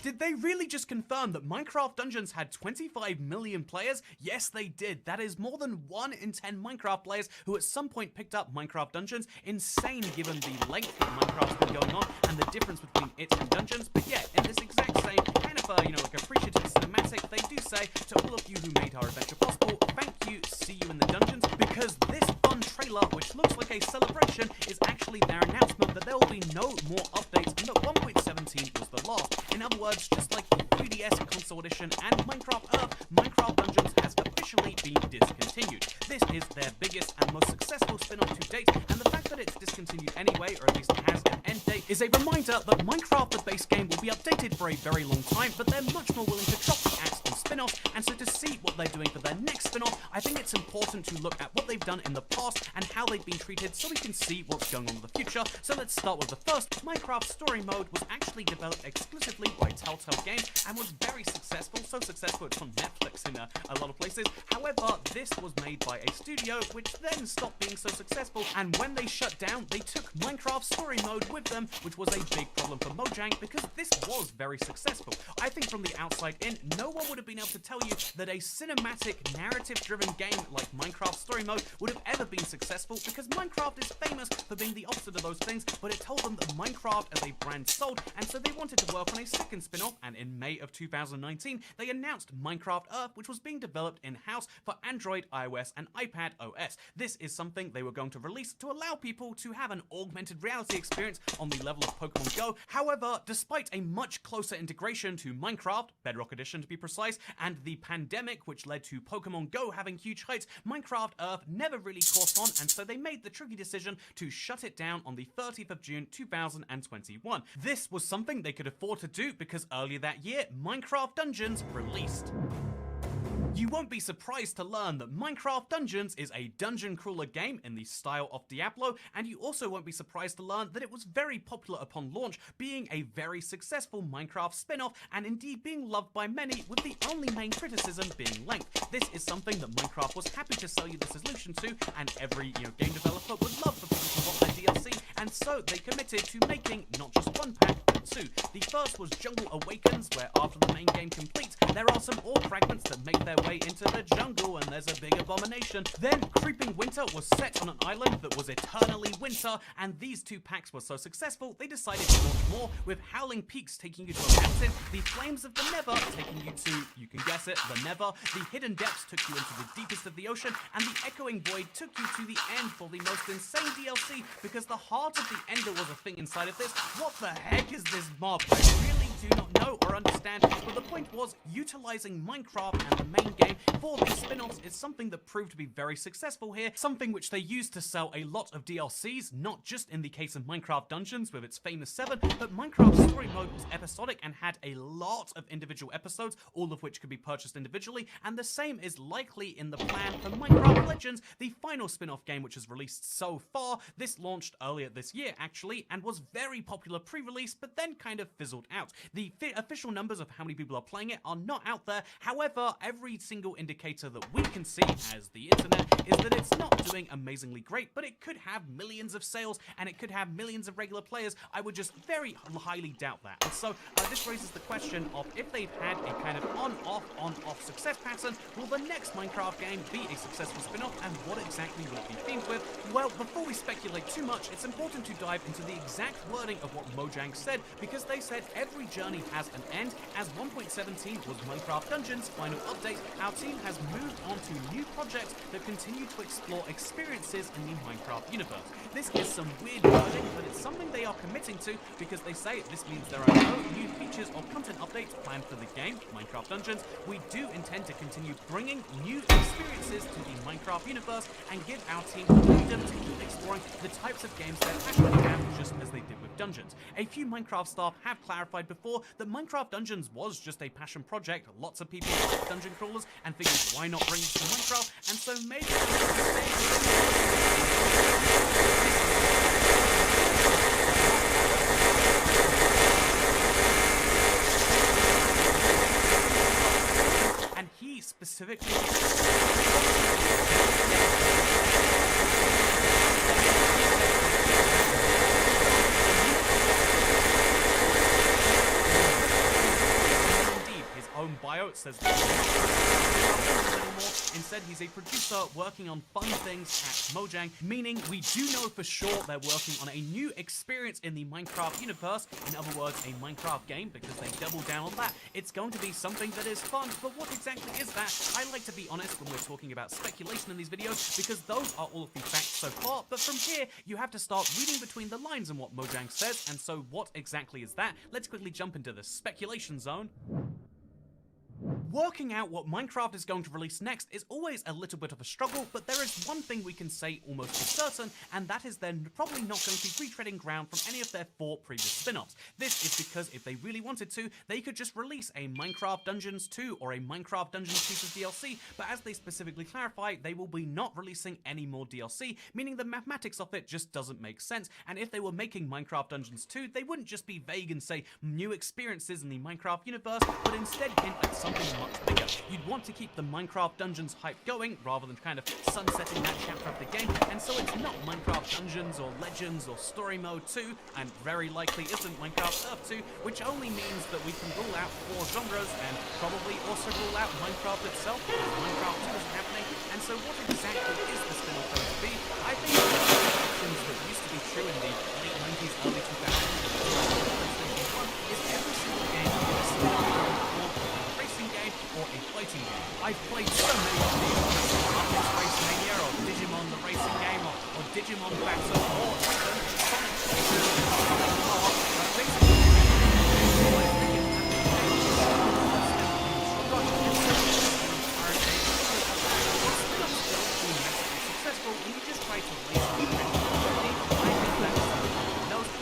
Did they really just confirm that Minecraft Dungeons had 25 million players? Yes, they did. That is more than 1 in 10 Minecraft players who at some point picked up Minecraft Dungeons. Insane given the length that Minecraft's been going on and the difference between it and Dungeons. But yeah, in this exact same kind of, like appreciative cinematic, they do say to all of you who made our adventure possible, thank you, see you in the dungeons, because this fun trailer, which looks like a celebration, is actually their announcement that there will be no more updates and that 1.17 was the last. In other words, just like the 3DS console edition and Minecraft Earth, Minecraft Dungeons has officially been discontinued. This is their biggest and most successful spin-off to date, and the fact that it's discontinued anyway, or at least has an end date, is a reminder that Minecraft, the base game, will be updated for a very long time, but they're much more willing to drop the axe on spin-offs, and so to see what they're doing for their next spin-off, I think it's important to look at what they've done in the past and how they've been treated so we can see what's going on in the future. So let's start with the first. Minecraft Story Mode was actually developed exclusively by Telltale Games and was very successful, so successful it's on Netflix in a lot of places. However, this was made by a studio which then stopped being so successful, and when they shut down, they took Minecraft Story Mode with them, which was a big problem for Mojang because this was very successful. I think from the outside in, no one would have been able to tell you that a cinematic, narrative-driven game like Minecraft Story Mode would have ever been successful, because Minecraft is famous for being the opposite of those things, but it told them that Minecraft as a brand sold, and so they wanted to work on a second spin-off, and in May of 2019, they announced Minecraft Earth, which was being developed in-house for Android, iOS, and iPad OS. This is something they were going to release to allow people to have an augmented reality experience on the level of Pokemon Go. However, despite a much closer integration to Minecraft, Bedrock Edition to be precise, and the pandemic which led to Pokemon Go having huge heights, Minecraft Earth never really caught on, and so they made the tricky decision to shut it down on the 30th of June 2021. This was something they could afford to do because earlier that year, Minecraft Dungeons released. You won't be surprised to learn that Minecraft Dungeons is a dungeon crawler game in the style of Diablo, and you also won't be surprised to learn that it was very popular upon launch, being a very successful Minecraft spin-off, and indeed being loved by many, with the only main criticism being length. This is something that Minecraft was happy to sell you the solution to, and every game developer would love for people to want their DLC, and so they committed to making not just one pack, but two. The first was Jungle Awakens, where after the main game completes, there are some ore fragments that make their way into the jungle, and there's a big abomination. Then Creeping Winter was set on an island that was eternally winter, and these two packs were so successful they decided to launch more, with Howling Peaks taking you to a mountain, the Flames of the Nether taking you to, you can guess it, the Nether, the Hidden Depths took you into the deepest of the ocean, and the Echoing Void took you to the end for the most insane DLC, because the Heart of the Ender was a thing inside of this. What the heck is this mob? I really do not know or understand, but the point was, utilizing Minecraft and the main game for these spin-offs is something that proved to be very successful here, something which they used to sell a lot of DLCs, not just in the case of Minecraft Dungeons with its famous 7, but Minecraft Story Mode was episodic and had a lot of individual episodes, all of which could be purchased individually, and the same is likely in the plan for Minecraft Legends, the final spin-off game which is released so far. This launched earlier this year actually, and was very popular pre-release, but then kind of fizzled out. The official numbers of how many people are playing it are not out there. However, every single indicator that we can see as the internet is that it's not doing amazingly great, but it could have millions of sales and it could have millions of regular players. I would just very highly doubt that. And so this raises the question of, if they've had a kind of on-off success pattern, will the next Minecraft game be a successful spin-off, and what exactly will it be themed with? Well, before we speculate too much, it's important to dive into the exact wording of what Mojang said, because they said every journey has an end. As 1.17 was Minecraft Dungeons' final update, our team has moved on to new projects that continue to explore experiences in the Minecraft universe. This is some weird wording, but it's something they are committing to, because they say this means there are no new features or content updates planned for the game, Minecraft Dungeons. We do intend to continue bringing new experiences to the Minecraft universe and give our team the freedom to keep exploring the types of games they're passionate about, just as they did with Dungeons. A few Minecraft staff have clarified before that Minecraft Dungeons was just a passion project. Lots of people like dungeon crawlers and figured, why not bring it to Minecraft? And so maybe and he specifically quote says anymore. Instead, he's a producer working on fun things at Mojang, meaning we do know for sure they're working on a new experience in the Minecraft universe. In other words, a Minecraft game, because they double down on that. It's going to be something that is fun, but what exactly is that? I like to be honest when we're talking about speculation in these videos, because those are all of the facts so far, but from here, you have to start reading between the lines in what Mojang says, and so what exactly is that? Let's quickly jump into the speculation zone. Working out what Minecraft is going to release next is always a little bit of a struggle, but there is one thing we can say almost for certain, and that is they're probably not going to be retreading ground from any of their 4 previous spin-offs. This is because if they really wanted to, they could just release a Minecraft Dungeons 2 or a Minecraft Dungeons piece of DLC, but as they specifically clarify, they will be not releasing any more DLC, meaning the mathematics of it just doesn't make sense, and if they were making Minecraft Dungeons 2, they wouldn't just be vague and say new experiences in the Minecraft universe, but instead hint at something much bigger. You'd want to keep the Minecraft Dungeons hype going rather than kind of sunsetting that chapter of the game, and so it's not Minecraft Dungeons or Legends or Story Mode 2, and very likely isn't Minecraft Earth 2, which only means that we can rule out 4 genres and probably also rule out Minecraft itself because Minecraft 2 isn't happening. And so what exactly is the spin-off going to be? I think the predictions that used to be true in the late 90s, early 2000s, is every single game is a spin-off or a fighting game. I've played so many of these, Muppets Race Mania, or Digimon the Racing Game, or Digimon Battle, or even Sonic successful when you just try to race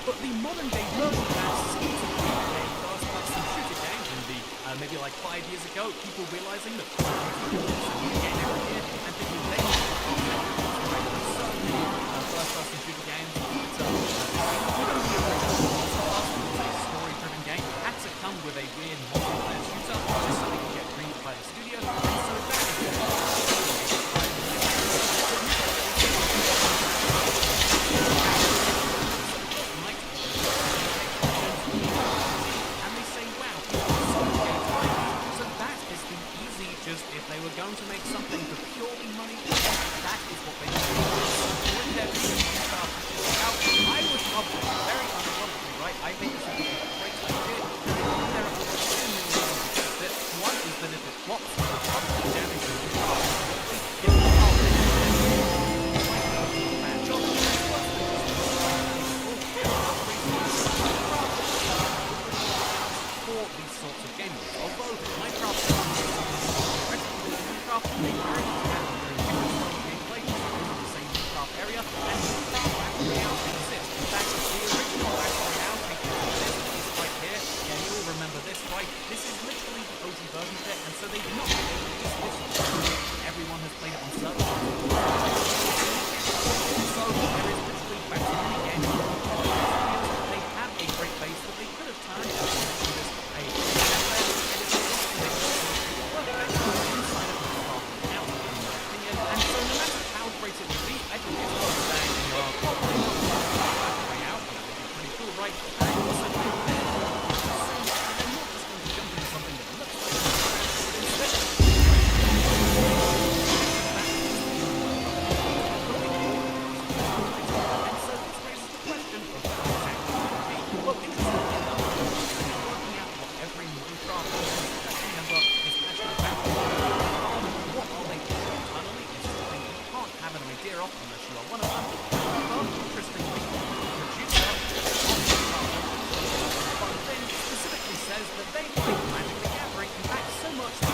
but the modern day version of that seems to be a first-person shooter game in the maybe like 5 years ago, people realizing that game every year and thinking they first-person shooter games, a story-driven game had to come with a weird multiplayer shooter just so they could get greenlit by the studio, and so that is if they were going to make something for purely money, that is what they do. I would love it, very unironically, right? I think this would be a great idea. There are 2 million reasons that one is that if it flops, it will probably damage the for these sorts of games. Although Minecraft area and Battle Royale exists. In fact, the original Battle Royale is right here. Yeah, you all remember this, right? This is literally the OG version of it, and so they did not release this. Everyone has played it on servers. So there is literally back to many games. They have a great base that they could have turned into it would be, I think it's worth saying way out, and that would be pretty cool, right? And I also think that they're not just going to jump into something that looks like and so this raises the question of what exactly it would be. Well, interestingly enough, working out what every Minecraft member is passionate about, what are they doing internally is something you can't have an idea of unless you are one of them. But interestingly, the producer of thing specifically says that they like Magic the Gathering. In fact, so much that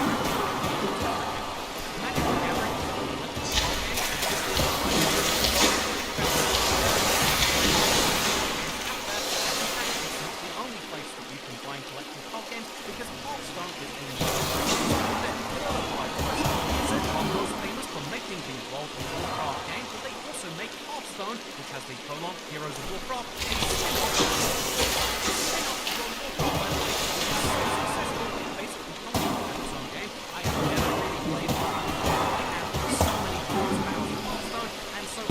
Magic the Gathering is only like a small game. It's not the only place that you can find collectible card games because Hearthstone is in most famous for making the World of Warcraft game, but they also make Hearthstone, which has the prologue Heroes of Warcraft, basically game. I have never really played it. I have so many cards about Hearthstone, and so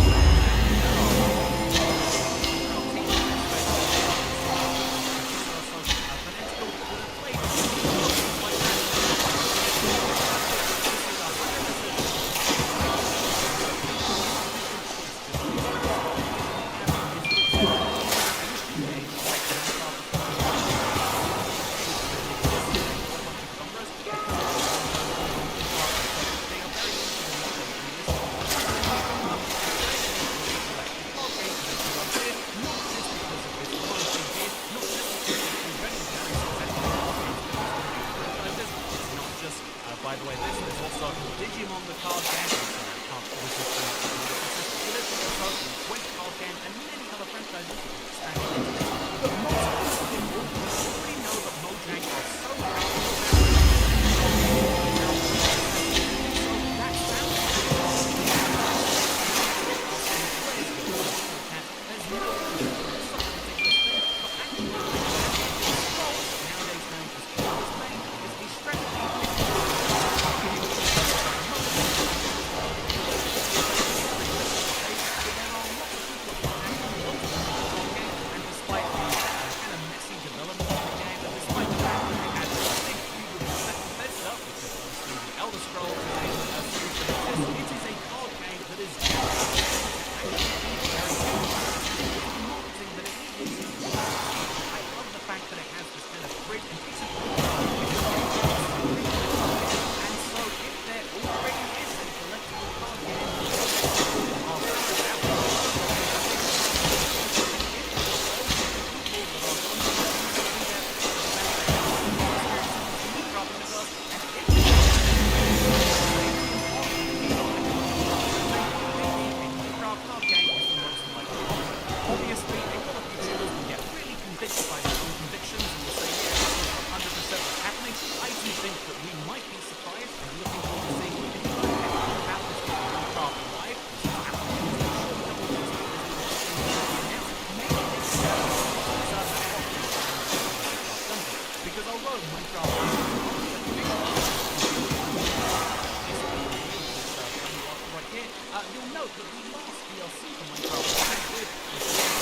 note that the last DLC for Minecraft came with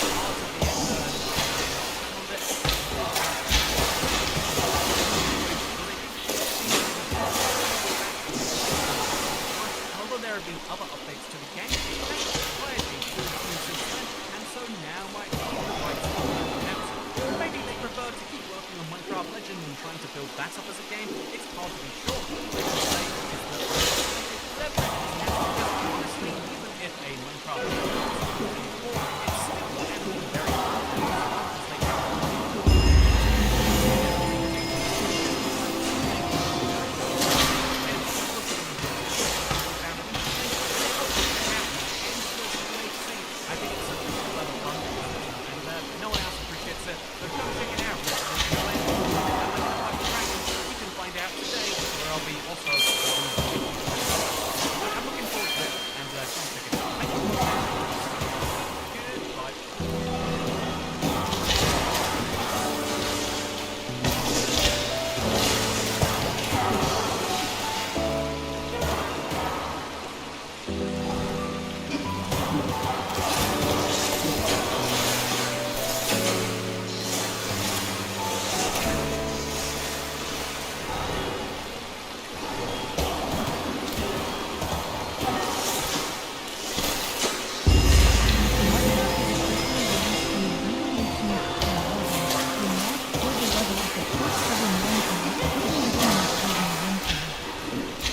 part of the although there have been other updates to the game, it has required a full team since then, and so now might be the right time to announce it. Maybe they prefer to keep working on Minecraft Legend and trying to build that up as a game. It's hard to be sure. What I can say is that whatever it is now, honestly, even if a Minecraft Legend is before, it's still can be very hard as long as they can. I think it's such a clever fun, and no one else appreciates it, so come check it out. We can find out today, where I'll be also. I'm looking forward to it, and come check it out. Thank you. Goodbye.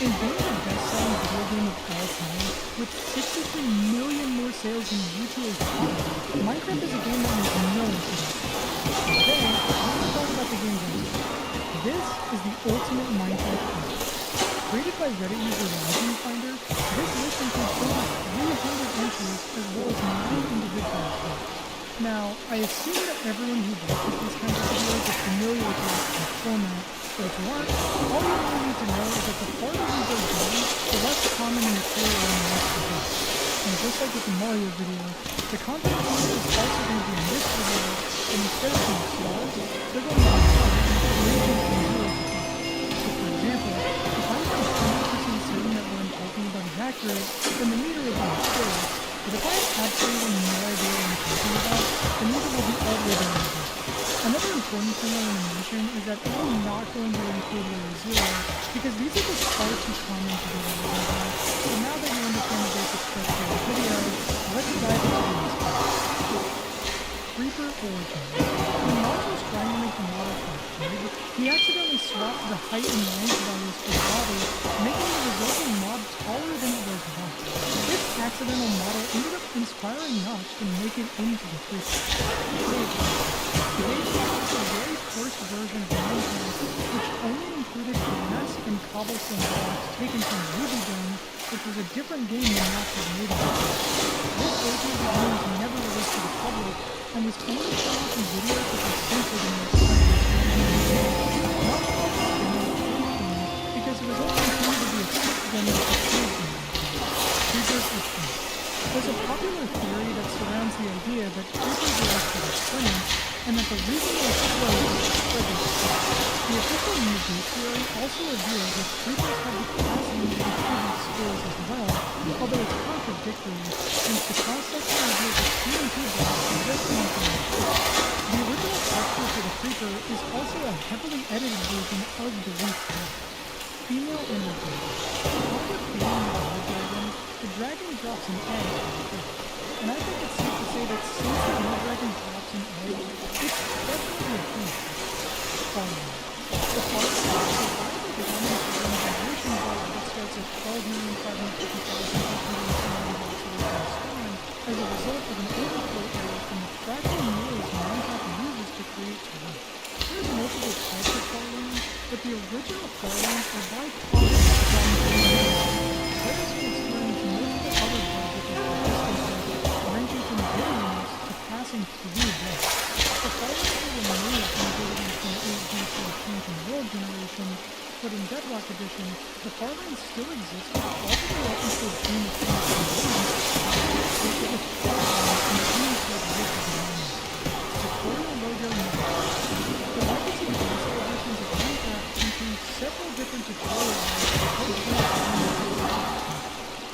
NVIDIA best-selling video game of all time, with 63 million more sales than GTA 4, Minecraft is a game that needs no introduction. Today, let's talk about the game's engine. This is the ultimate Minecraft game. Created by Reddit user Legend Finder, this list includes over 300 entries as well as 9 individual entries. Now, I assume that everyone who watches these kinds of videos is familiar with the format, but if you aren't, all you really need to know is that the farther you go down, the less common the material on the list will be. And just like with the Mario video, the content is also going to be in this video, and instead of being small, they're going to be hard and ranging from 0 to 10. So for example, if I'm not 100% certain that what I'm talking about is accurate, then the meter will be on scale. But if I have absolutely no idea what I'm talking about, the meter will be all the way down here. Another important thing I want to mention is that I'm not going to include layer 0 because these are just far too common to be able to do that. So now that you understand the basic structure of the video, let's dive into this. Creeper Origin. When Mod was trying to make the model for he accidentally swapped the height and length values for the body, making the resulting mob taller than it was once. This accidental model ended up inspiring Notch to make it into the Creeper. Today is the very first version of Minecraft, which only included grass and cobblestone blocks taken from Ruby Gun, which was a different game than Notch was made of. This version of the game was never released to the public, and was only shown off in videos which were censored in their country. Not because it was only intended to be a quick demo of Creepers are friends. There's a popular theory that surrounds the idea that creepers are actually friends, and that the reason they explode is to spread their spread. The official Mineraze theory also reveals that creepers have the capacity to distribute spores as well, although it's contradictory, since the cross-section reveals a TNT blast just enough to make it. The original texture for the creeper is also a heavily edited version of the leaf type. Female energy. Upon the feeding of the dragon, the dragon drops an egg on the earth. And I think it's safe to say that since the dragon drops an egg, it's definitely a female. Farming. The farming is provided the dominant generation bug that starts at 12,550,879 blocks away from the spawn as a result of an overflow error from the fractal mirrors Minecraft uses to create terrain. There's multiple types of farming, but the original farming are by province from players can experience multiple other bugs with their resistance ranging from very units to passing through blocks. The farming were removed from abilities from 8.14 from World Generation, but in Bedrock Edition, the farming still exists all the way up until June of 2021, which is a farming continues to exist as a moment. Tutorial logo now. The legacy base editions of Minecraft contain several different tutorials.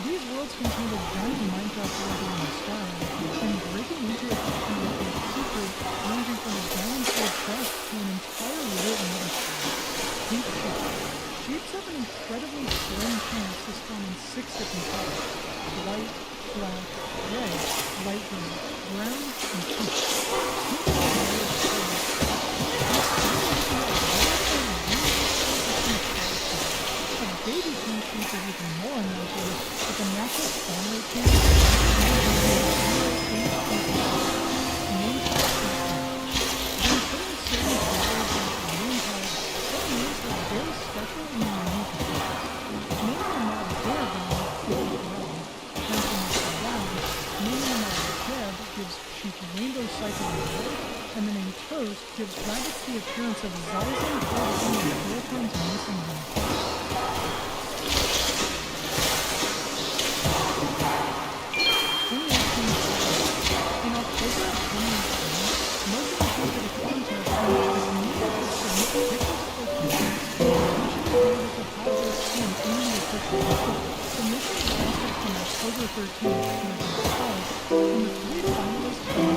These worlds contained a giant Minecraft world in the sky, and breaking into it contained a secret ranging from a diamond-filled chest to an entire lit mothership. Deep sheep. Sheeps have an incredibly slim chance to spawn in 6 different colors: white, black, red, light green, brown, and pink. A baby pink sheep is even more unlikely, with a natural spawn rate chance of 8.8. And the name Toast gives rabbits the appearance of Zalzing Toast and girlfriend's missing link. In October of 2018, Motion hosted a contest in which the community could submit pictures or comments to have their skin in the official report. Submissions lasted from October 13th, 2012, and the 3 finalists were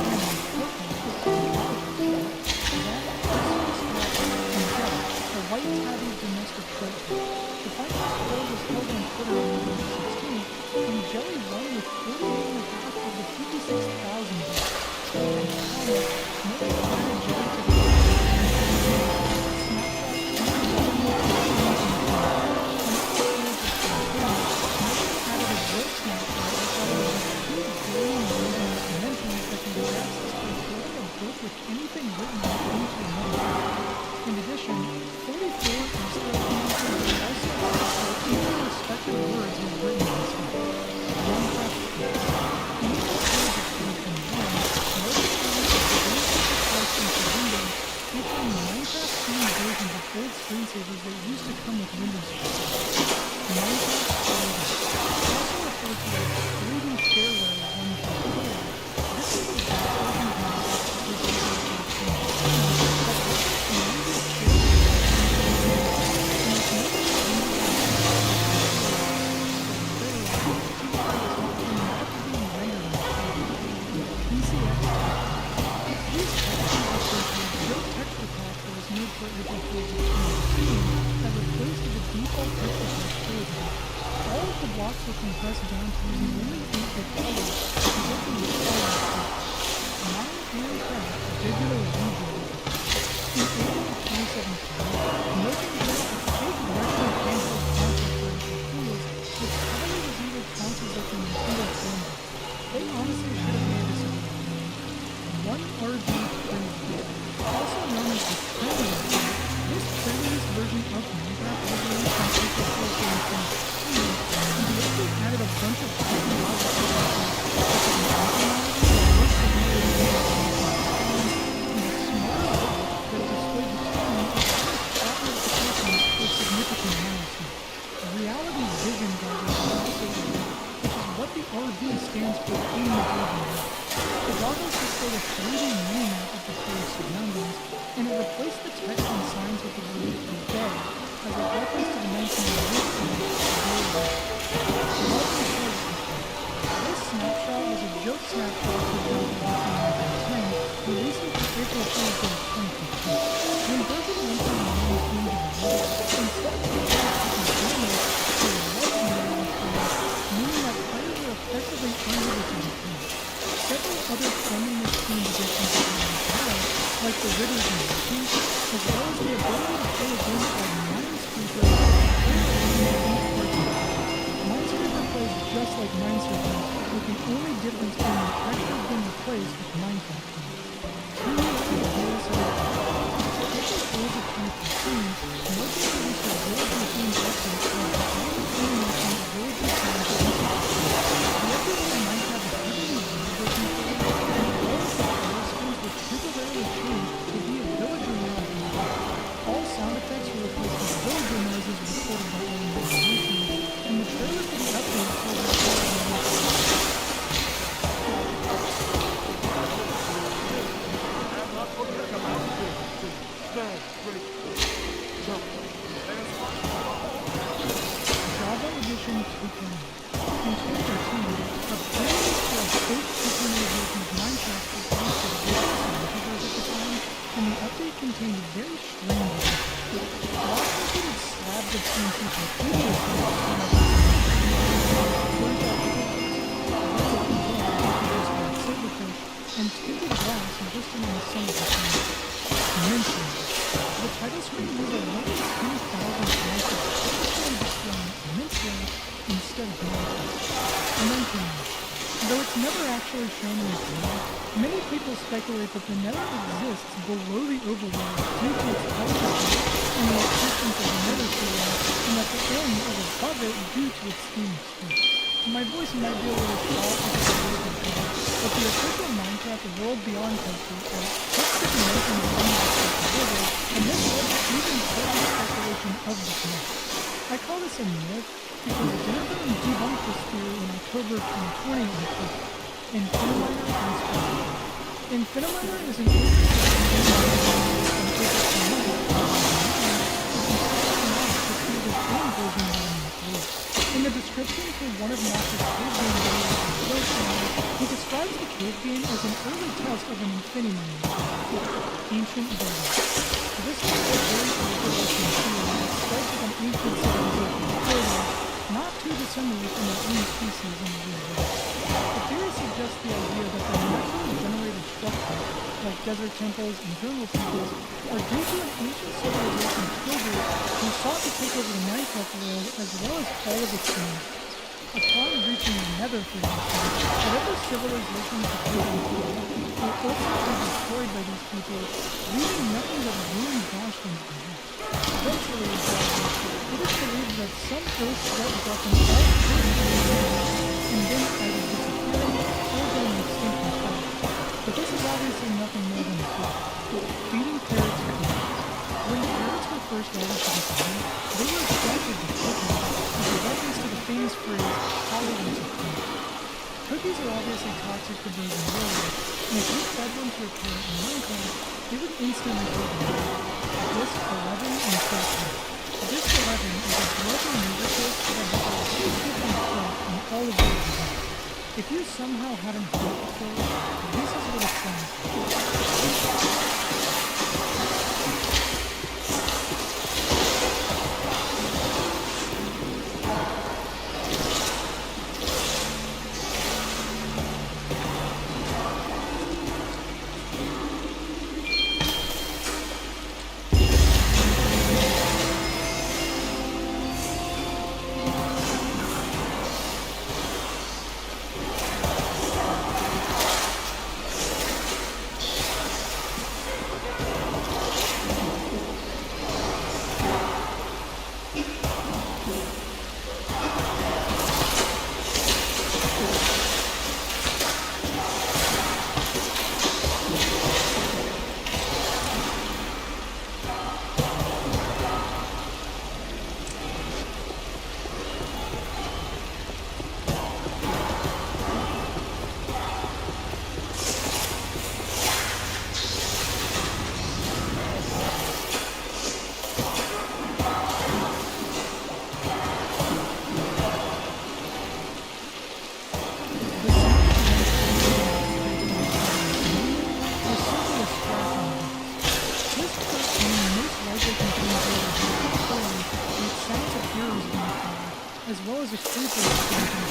White tabby domestic short. The final poll was held on Twitter on November 16th, and Jelly won with 48.5 of the 56,000 votes. And Thomas, most added Jelly to the with anything written on it into another. In addition, 44 Easter communities also access even respective words were written on this one. Minecraft Skills. In the episode of 2021, most comments of questions for Windows featuring Minecraft-themed versions of old screensavers that used to come with Windows systems. Minecraft Skills, also referred to as 3D Shareware 1.4. This is the best version of Minecraft all of the blocks were compressed down to using only 8-bit colors, resulting in color Minecraft Digital Region. In April of 2017, Motion built a big retro handheld console for tools with highly resembled consoles like the Nintendo Family. They honestly should have made this a one RD Preview, also known as the Preview. This previous version of Minecraft was released on April 14, 2016, and they also added a bunch of technological features such as significant analysis. Reality vision goggles are also added, which is what the RV stands for in the game. The goggles display a 3D mini-map of the player's surroundings, and it replaced the text and signs with the word "day" as a reference to the 1998 film This snapshot was a joke snapshot revealed in 1910, released in April 2015. When version 1.9 was being developed, instead of the damage to a legendary players, meaning that players were effectively unable to defeat. Several other cleanliness themed additions to the game, like the Riddles and Missions, as well as the ability to play a game called Minesweeper, Minesweeper plays just like Minesweeper, with the only difference being the textures being replaced with Minecraft themes. Two years ago, April 4th of 2015, Motion released a world-themed update called the Animation World-Themed Update. The update on Minecraft is heavily reworking and all of the player skins were temporarily changed to be a villager now. All sound effects were replaced with villager noises recorded by animation, and the trailer for the update was recorded by have seen people previously burnt out silverfish and tinted glass just among some of the things. Mineraze. The title screen uses a 110,000 ounces of purposefully displaying Mineraze instead of Mineraze. And then Mineraze. Though it's never actually shown in this video, many people speculate that the nether exists below the overworld due to its elevation and the existence of the nether sewer, and that the end is above it due to its steam space. My voice might be a little soft because of the video, but the official Minecraft World Beyond country are Texas American servers, and this was even further speculation of the myth. I call this a myth because Jennifer debunked this theory in October 2020 on Twitter. Infiniminer and Spectre. Infiniminer is an in the description for one of Max's cave game videos, he describes the cave game as an early test of an Infiniminer, ancient building. This is a very overarching theory that starts with an ancient civilization, not too dissimilar from our own species in the real world. The theory suggests the idea that the naturally generated structures, like desert temples and jungle peoples, are due to an ancient civilization builder who sought to take over the Minecraft world as well as all of its things. Upon reaching the nether, for instance, whatever civilization could take them were ultimately destroyed by these people, leaving nothing but ruined bastions behind. Eventually, it is believed that some earth swept weapons all and then either disappearing or going extinct in fire. But this is obviously nothing more than a theory. Feeding parrots to people. When parrots were first added to the game, they were attracted to cookies, as a reference to the famous phrase, tolerance of food. Cookies are obviously toxic to birds in real life, and if you fed them to a parrot in Minecraft, they would instantly kill them. Disc 11 and 13. Disc 11 is a global nucleus that has a very different plot in all of these events. If you somehow hadn't heard before, this is what it sounds like. As well as a creeper expansion.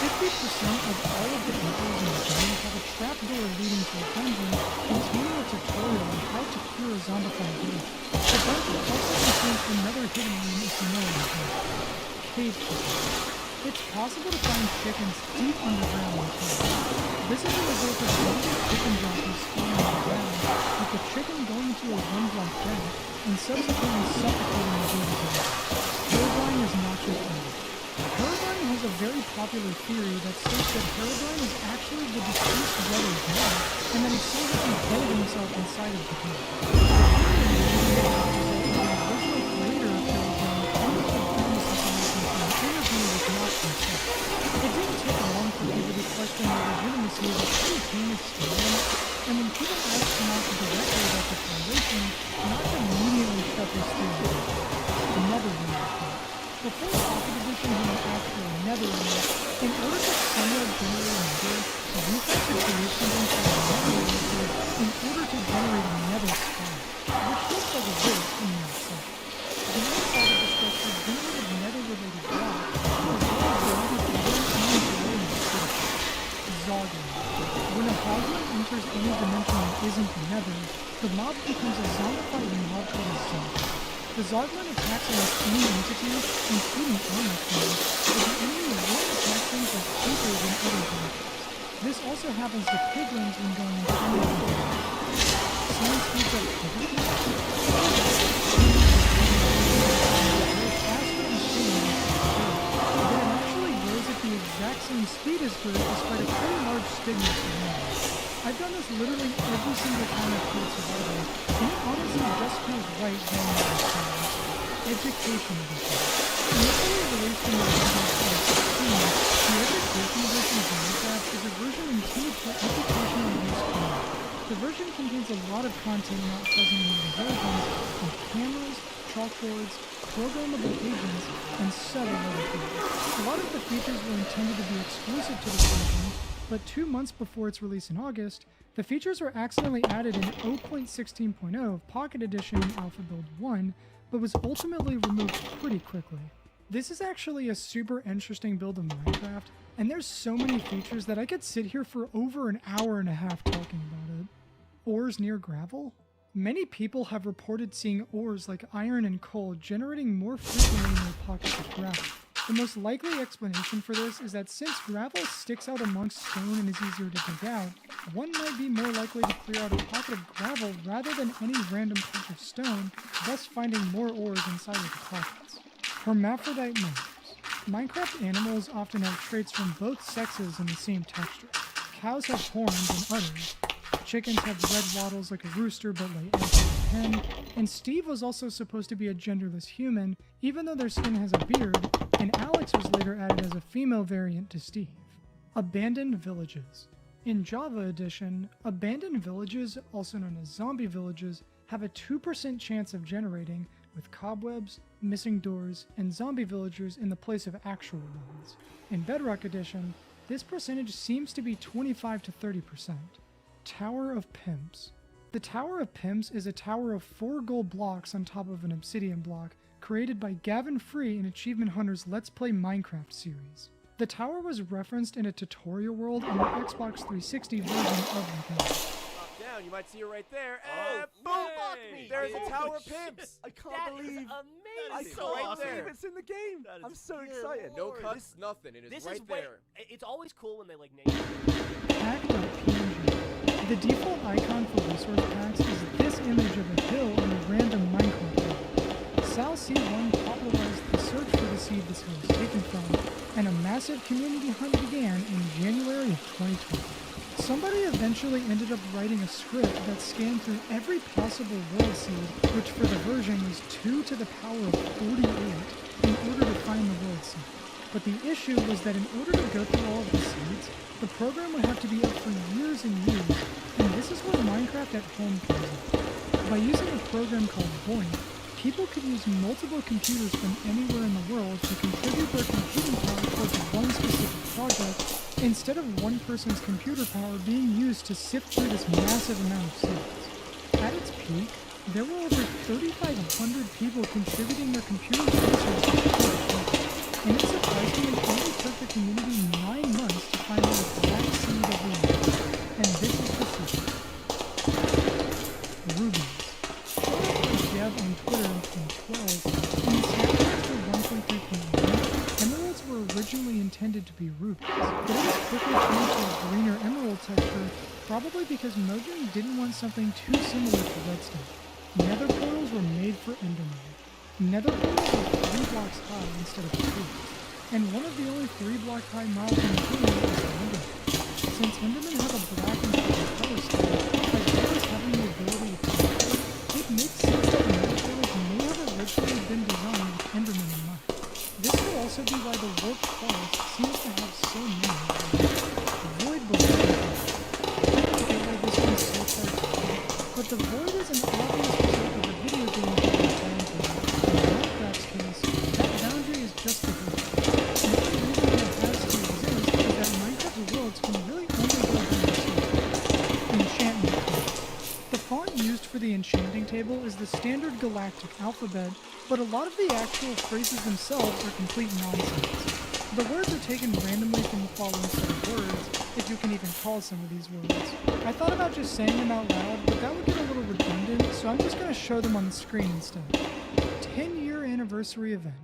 50% of all of the temples in the game have a trapdoor leading to a dungeon containing a tutorial on how to cure a zombified village. The dungeon also contains another hidden room if you know what I'm saying. Cave chickens. It's possible to find chickens deep underground in caves. This is a result of local chicken jockeys spawning on the ground, with the chicken going to a wind-like death and subsequently suffocating the baby. Herobrine is not just evil. Herobrine has a very popular theory that states that Herobrine is actually the deceased brother's dad, and that he somehow embedded himself inside of the cave. The original creator of Herobrine claimed to have done this information from an interview with Max himself. It didn't take long for people to question the legitimacy of a pretty famous story, and when people asked Max directly about the foundation, Max immediately shut this theory down. Another rumor. Before Pocket Edition had an actual nether area, in order to somewhat generate a nether, you had to create something called a nether resource in order to generate a nether spawn, which looks like a this from the outside. The inside of the structure is generated nether-related rock, as well as related to one below the city. Zogging. When a Hogman enters any dimension that isn't the nether, the mob becomes a zombified mob called a Zog. The Zogman attacks almost any entity, including armor claims, but the enemy won't attack things like creepers and other things. This also happens to piglins when going into any other dimension. Someone speeds up quickly, faster and stronger, but it actually grows at the exact same speed as Groot despite a pretty large stigma surrounding it. I've done this literally every single time I've played Survivor, and it honestly just feels right going into this time. Education edition. Initially released in November 2016, the Education edition of Minecraft is a version intended for educational use only. The version contains a lot of content not present in other versions, like cameras, chalkboards, programmable agents, and several other things. A lot of the features were intended to be exclusive to the version, but 2 months before its release in August, the features were accidentally added in 0.16.0 of Pocket Edition in Alpha Build 1, but was ultimately removed pretty quickly. This is actually a super interesting build of Minecraft, and there's so many features that I could sit here for over an hour and a half talking about it. Ores near gravel? Many people have reported seeing ores like iron and coal generating more frequently near pockets of gravel. The most likely explanation for this is that since gravel sticks out amongst stone and is easier to dig out, one might be more likely to clear out a pocket of gravel rather than any random patch of stone, thus finding more ores inside of the pockets. Hermaphrodite members. Minecraft animals often have traits from both sexes in the same texture. Cows have horns and udders. Chickens have red wattles like a rooster but lay eggs like a hen, and Steve was also supposed to be a genderless human, even though their skin has a beard, and Alex was later added as a female variant to Steve. Abandoned villages. In Java Edition, abandoned villages, also known as zombie villages, have a 2% chance of generating, with cobwebs, missing doors, and zombie villagers in the place of actual ones. In Bedrock Edition, this percentage seems to be 25 to 30%. Tower of Pimps. The Tower of Pimps is a tower of 4 gold blocks on top of an obsidian block, created by Gavin Free in Achievement Hunter's Let's Play Minecraft series. The tower was referenced in a tutorial world on the Xbox 360 version of the game. Drop down, you might see it right there. Oh, And boom! fuck me. There's a Holy Tower of shit. Pimps. I can't That believe is amazing. I It's can't right believe there. it's in the game. That is I'm so good excited. No Lord. cuts, nothing. It is This right is way, there. it's always cool when they like name Pack.png. The default icon for resource packs is this image of a hill on a random Minecraft world. Sal C1 popularized the search for the seed this hill is taken from, and a massive community hunt began in January of 2020. Somebody eventually ended up writing a script that scanned through every possible world seed, which for the version was 2 to the power of 48, in order to find the world seed. But the issue was that in order to go through all of the seeds, the program would have to be up for years and years, and this is where Minecraft at Home comes in. By using a program called Boink, people could use multiple computers from anywhere in the world to contribute their computing power towards one specific project, instead of one person's computer power being used to sift through this massive amount of seeds. At its peak, there were over 3,500 people contributing their computing resources to the project, and it surprisingly only took the community 9 months to find the exact seed of the year. And this is the secret. Rubies. Dev on Twitter in 2012, in the Snapchat for 1.3.1, emeralds were originally intended to be rubies, but it was quickly changed to a greener emerald texture, probably because Mojang didn't want something too similar to redstone. Nether portals were made for Enderman. Nether portals are 3 blocks high instead of 2, and one of the only 3 block high mobs in the game is the Enderman. Since Endermen have a black and purple color scheme, as well as having the ability to teleport, it makes sense that the Nether portals may have originally been designed with Endermen in mind. This could also be why the Warped Forest seems to have so many of them. Void Below. I don't get why this one's so far down, but the Void is an obvious result of a video game called Boundary. In Minecraft's case, that boundary is just the Void. And the only reason that it has to exist is that Minecraft's worlds can really only go down the Enchantment table. The font used for the enchanting table table is the standard galactic alphabet, but a lot of the actual phrases themselves are complete nonsense. The words are taken randomly from the following set of words, if you can even call some of these words. I thought about just saying them out loud, but that would get a little redundant, so I'm just going to show them on the screen instead. 10-year anniversary event.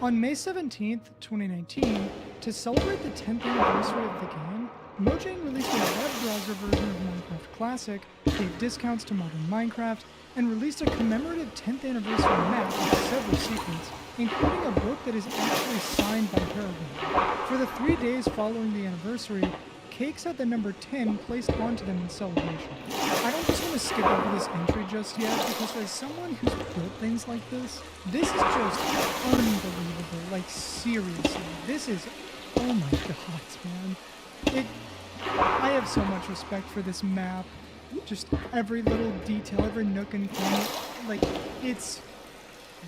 On May 17th, 2019, to celebrate the 10th anniversary of the game, Mojang released a web browser version of Minecraft Classic, gave discounts to modern Minecraft, and released a commemorative 10th anniversary map with several secrets, including a book that is actually signed by Paragon. For the 3 days following the anniversary, cakes had the number 10 placed onto them in celebration. I don't just want to skip over this entry just yet, because as someone who's built things like this is just unbelievable. Like, seriously, this is, oh my god, man. I have so much respect for this map. Just every little detail, every nook and cranny. Like, it's...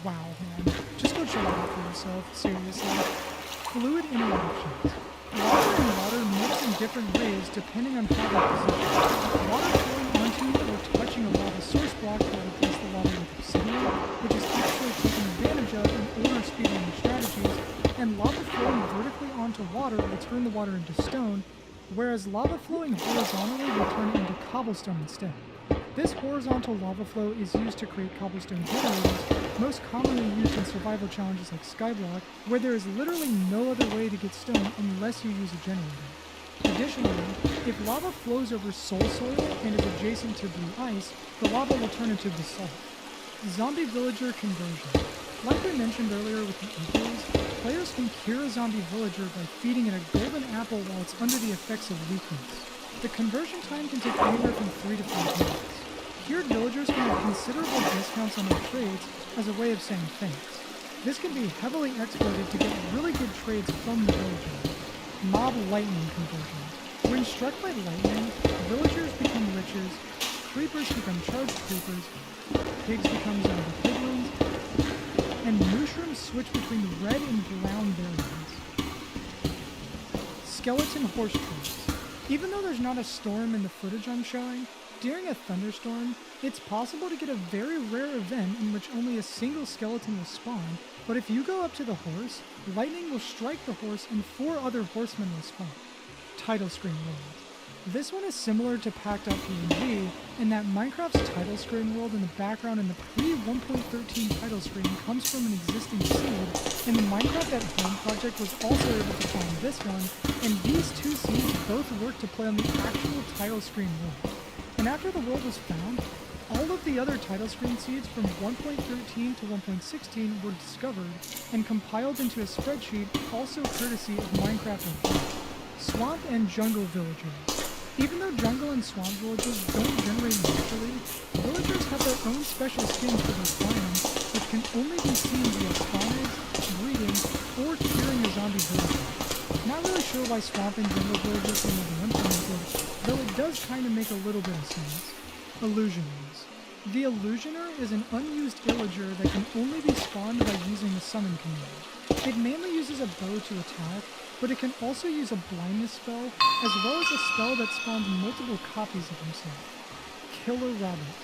wow, man. Just go check it out for yourself, seriously. Fluid interactions. Lava and water mix in different ways depending on how they're positioned. Water flowing onto or touching a lava source block will replace the lava with obsidian, which is actually taken advantage of in order speedrunning strategies, and lava flowing vertically onto water will turn the water into stone, whereas lava flowing horizontally will turn it into cobblestone instead. This horizontal lava flow is used to create cobblestone generators, most commonly used in survival challenges like Skyblock, where there is literally no other way to get stone unless you use a generator. Additionally, if lava flows over soul soil and is adjacent to blue ice, the lava will turn into basalt. Zombie villager conversion. Like we mentioned earlier with the igloos, players can cure a zombie villager by feeding it a golden apple while it's under the effects of weakness. The conversion time can take anywhere from 3 to 5 minutes. Cured villagers can have considerable discounts on their trades as a way of saying thanks. This can be heavily exploited to get really good trades from the villagers. Mob lightning conversion. When struck by lightning, villagers become lichers, creepers become charged creepers, pigs become zombie piglins, and mushrooms switch between red and brown variants. Skeleton horse trades. Even though there's not a storm in the footage I'm showing, during a thunderstorm, it's possible to get a very rare event in which only a single skeleton will spawn, but if you go up to the horse, lightning will strike the horse and 4 other horsemen will spawn. Title screen world. This one is similar to Packed Up PNG in that Minecraft's title screen world in the background in the pre-1.13 title screen comes from an existing seed, and the Minecraft at Home project was also able to find this one, and these 2 seeds both work to play on the actual title screen world. And after the world was found, all of the other title screen seeds from 1.13 to 1.16 were discovered and compiled into a spreadsheet, also courtesy of Minecraft at Home. Swamp and jungle villagers. Even though jungle and swamp villages don't generate naturally, villagers have their own special skins for their biomes, which can only be seen via spawners, breeding, or curing a zombie villager. Not really sure why swamp and jungle villagers were never implemented, though it does kind of make a little bit of sense. Illusioners. The Illusioner is an unused illager that can only be spawned by using the summon command. It mainly uses a bow to attack, but it can also use a blindness spell, as well as a spell that spawns multiple copies of himself. Killer Rabbit.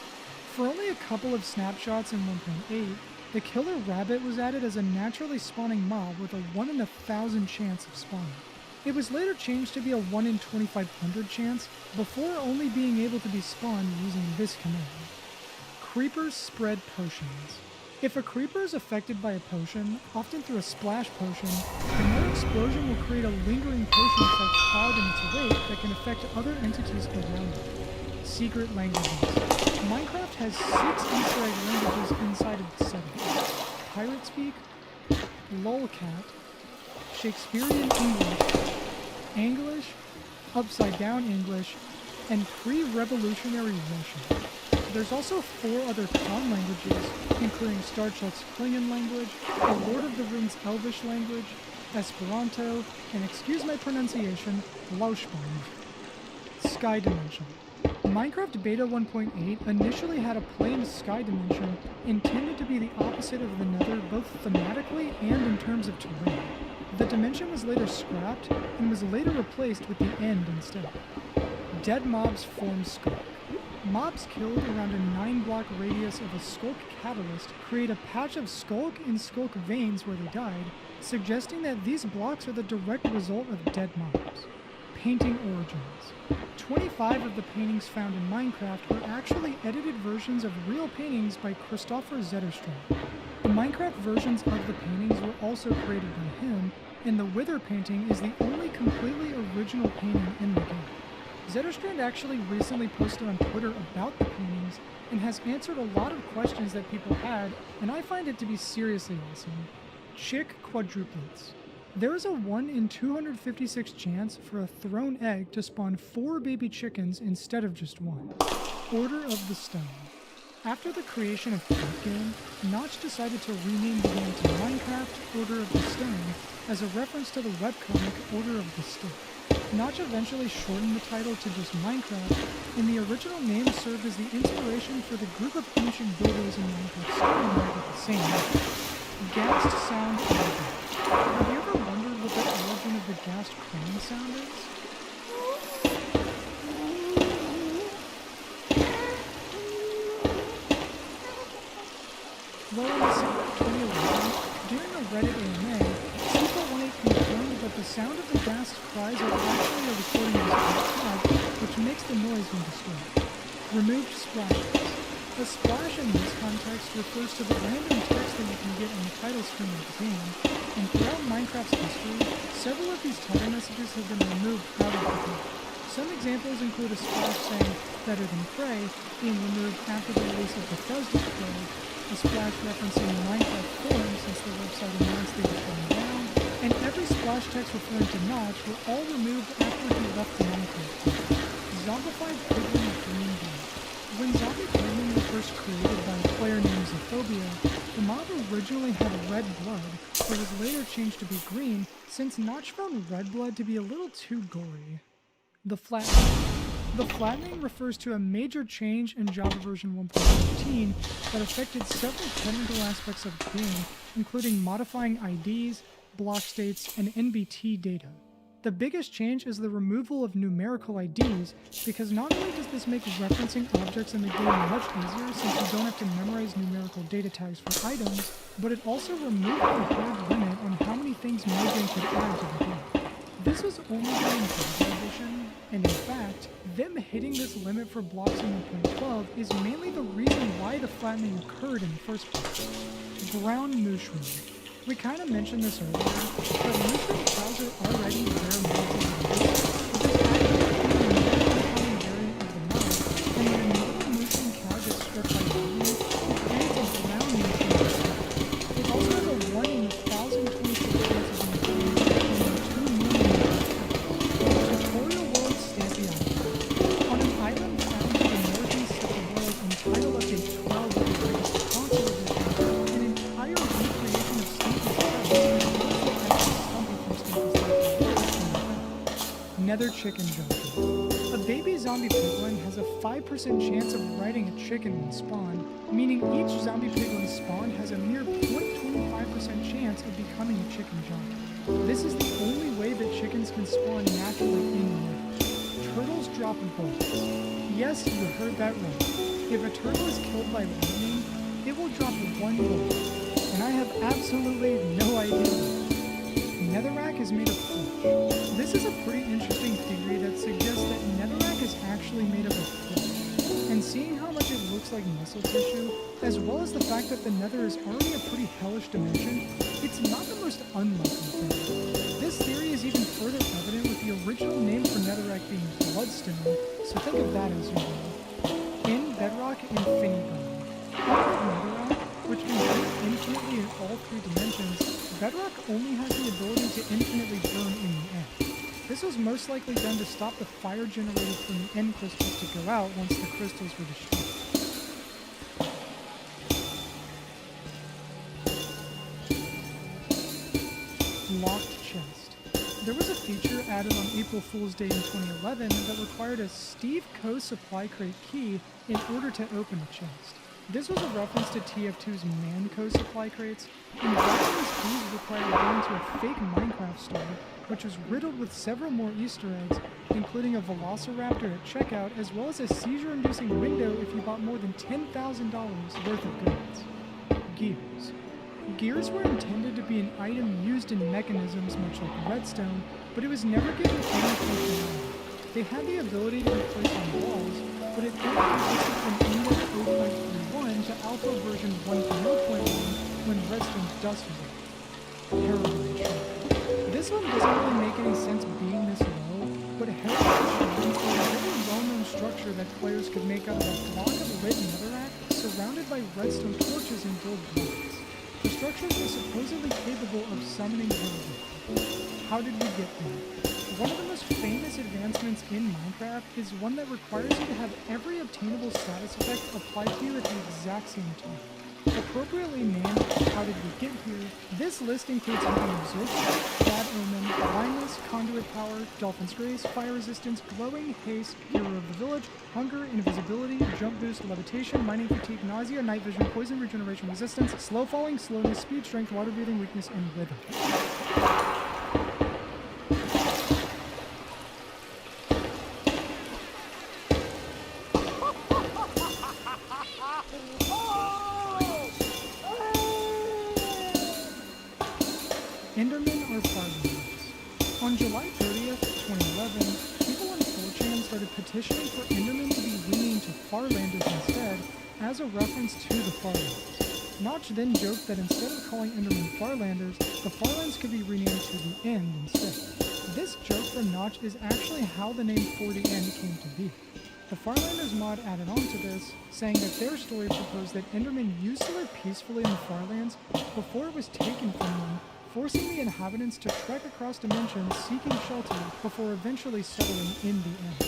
For only a couple of snapshots in 1.8, the Killer Rabbit was added as a naturally spawning mob with a 1 in 1,000 chance of spawning. It was later changed to be a 1 in 2,500 chance, before only being able to be spawned using this command. Creepers spread potions. If a creeper is affected by a potion, often through a splash potion, the mere explosion will create a lingering potion-effect cloud in its wake that can affect other entities around it. Secret languages. Minecraft has 6 Easter egg languages inside of the setting. Pirate Speak, Lolcat, Shakespearean English, English, Upside Down English, and pre-revolutionary Russian. There's also 4 other Khan languages, including Star Trek's Klingon language, the Lord of the Rings Elvish language, Esperanto, and excuse my pronunciation, Lauschbahn. Sky Dimension. Minecraft Beta 1.8 initially had a planned sky dimension intended to be the opposite of the Nether both thematically and in terms of terrain. The dimension was later scrapped and was later replaced with the End instead. Dead mobs form scope. mobs killed around a 9-block radius of a Skulk catalyst create a patch of Skulk and Skulk veins where they died, suggesting that these blocks are the direct result of dead mobs. Painting origins. 25 of the paintings found in Minecraft are actually edited versions of real paintings by Christopher Zetterstrand. The Minecraft versions of the paintings were also created by him, and the Wither painting is the only completely original painting in the game. Zetterstrand actually recently posted on Twitter about the paintings and has answered a lot of questions that people had, and I find it to be seriously awesome. Chick quadruplets. There is a 1 in 256 chance for a thrown egg to spawn 4 baby chickens instead of just 1. Order of the Stone. After the creation of Fort Game, Notch decided to rename the game to Minecraft Order of the Stone as a reference to the webcomic Order of the Stick. Notch eventually shortened the title to just Minecraft, and the original name served as the inspiration for the group of ancient builders in Minecraft story mode with the same name. Ghast sound origin. Have you ever wondered what the origin of the ghast crane sound is? Well, in December 2011, during a Reddit AMA, Super18 confirmed that the sound of the ghast cries are actually a recording of his tag, which makes the noise when disturbed. Removed splashes. A splash in this context refers to the random text that you can get on the title screen of the game, and throughout Minecraft's history, several of these title messages have been removed out of the game. Some examples include a splash saying "Better Than Prey" being removed after the release of Bethesda's Prey, a splash referencing Minecraft forums since the website announced they were shutting down, and every splash text referring to Notch were all removed after he left the Minecraft game. Zombified Piglin Green Bean. When Zombie Piglin were first created by a player named Zophobia, the mob originally had red blood, but was later changed to be green since Notch found red blood to be a little too gory. The Flattening. The flattening refers to a major change in Java version 1.15 that affected several technical aspects of the game, including modifying IDs, block states, and NBT data. The biggest change is the removal of numerical IDs, because not only does this make referencing objects in the game much easier since you don't have to memorize numerical data tags for items, but it also removed the hard limit on how many things Mojang could add to the game. This was only done in Java Edition, and in fact, them hitting this limit for blocks in 1.12 is mainly the reason why the flattening occurred in the first place. Ground Mushroom. We kind of mentioned this earlier, but mushroom cows are already rare modes in the game, but this actually is a more common variant of the mod, and when another mushroom cow gets struck by lightning, it creates a ground mushroom cow. It also has a 1 in 1,026 chances of including 2 million cows. Tutorial World Stampy Island. On an island found to the northeast of the world in Title Update 12 of the Greatest Console Edition, an entire recreation of Stampy's house and Stumpy from Stampy's house. Nether Chicken Junkie. A baby zombie piglin has a 5% chance of riding a chicken when spawned, meaning each zombie piglin spawned has a mere 0.25% chance of becoming a chicken junkie. This is the only way that chickens can spawn naturally in the nether. Turtles drop bullets. Yes, you heard that right. If a turtle is killed by lightning, it will drop 1 bullet, and I have absolutely no idea. Netherrack is made of flesh. This is a pretty interesting theory that suggests that netherrack is actually made of a flesh. And seeing how much it looks like muscle tissue, as well as the fact that the nether is already a pretty hellish dimension, it's not the most unlikely thing. This theory is even further evident with the original name for netherrack being bloodstone, so think of that as your name. In Bedrock Infinibone. Unlike netherrack, which can burn infinitely in all 3 dimensions, Bedrock only has the ability to infinitely burn in the end. This was most likely done to stop the fire generated from the end crystals to go out once the crystals were destroyed. Locked Chest. There was a feature added on April Fool's Day in 2011 that required a Steve Co. supply crate key in order to open a chest. This was a reference to TF2's Manco supply crates, and dropping these keys required going to a fake Minecraft store, which was riddled with several more Easter eggs, including a velociraptor at checkout, as well as a seizure-inducing window if you bought more than $10,000 worth of goods. Gears. Gears were intended to be an item used in mechanisms much like redstone, but it was never given any functionality. They had the ability to be placed on walls, but it only existed from Index 0.31 to Alpha version 1.0.1 when redstone dust was out. Heraldry shrine. This one doesn't really make any sense being this low, but heraldry shrines were a very well-known structure that players could make out of a block of lit netherrack surrounded by redstone torches and gold blocks. The structures were supposedly capable of summoning heraldry. How did we get there? One of the most famous advancements in Minecraft is one that requires you to have every obtainable status effect applied to you at the exact same time. Appropriately named How Did We Get Here, this list includes having Absorption, Bad Omen, Blindness, Conduit Power, Dolphin's Grace, Fire Resistance, Glowing, Haste, Hero of the Village, Hunger, Invisibility, Jump Boost, Levitation, Mining Fatigue, Nausea, Night Vision, Poison, Regeneration, Resistance, Slow Falling, Slowness, Speed, Strength, Water Breathing, Weakness, and Rhythm. Endermen are farmlands. On July 30th, 2011, people on 4chan started petitioning for Endermen to be renamed to Farlanders instead, as a reference to the Farlands. Notch then joked that instead of calling Endermen Farlanders, the Farlands could be renamed to the End instead. This joke from Notch is actually how the name For the End came to be. The Farlanders mod added on to this, saying that their story proposed that Endermen used to live peacefully in the Farlands before it was taken from them, forcing the inhabitants to trek across dimensions seeking shelter before eventually settling in the end.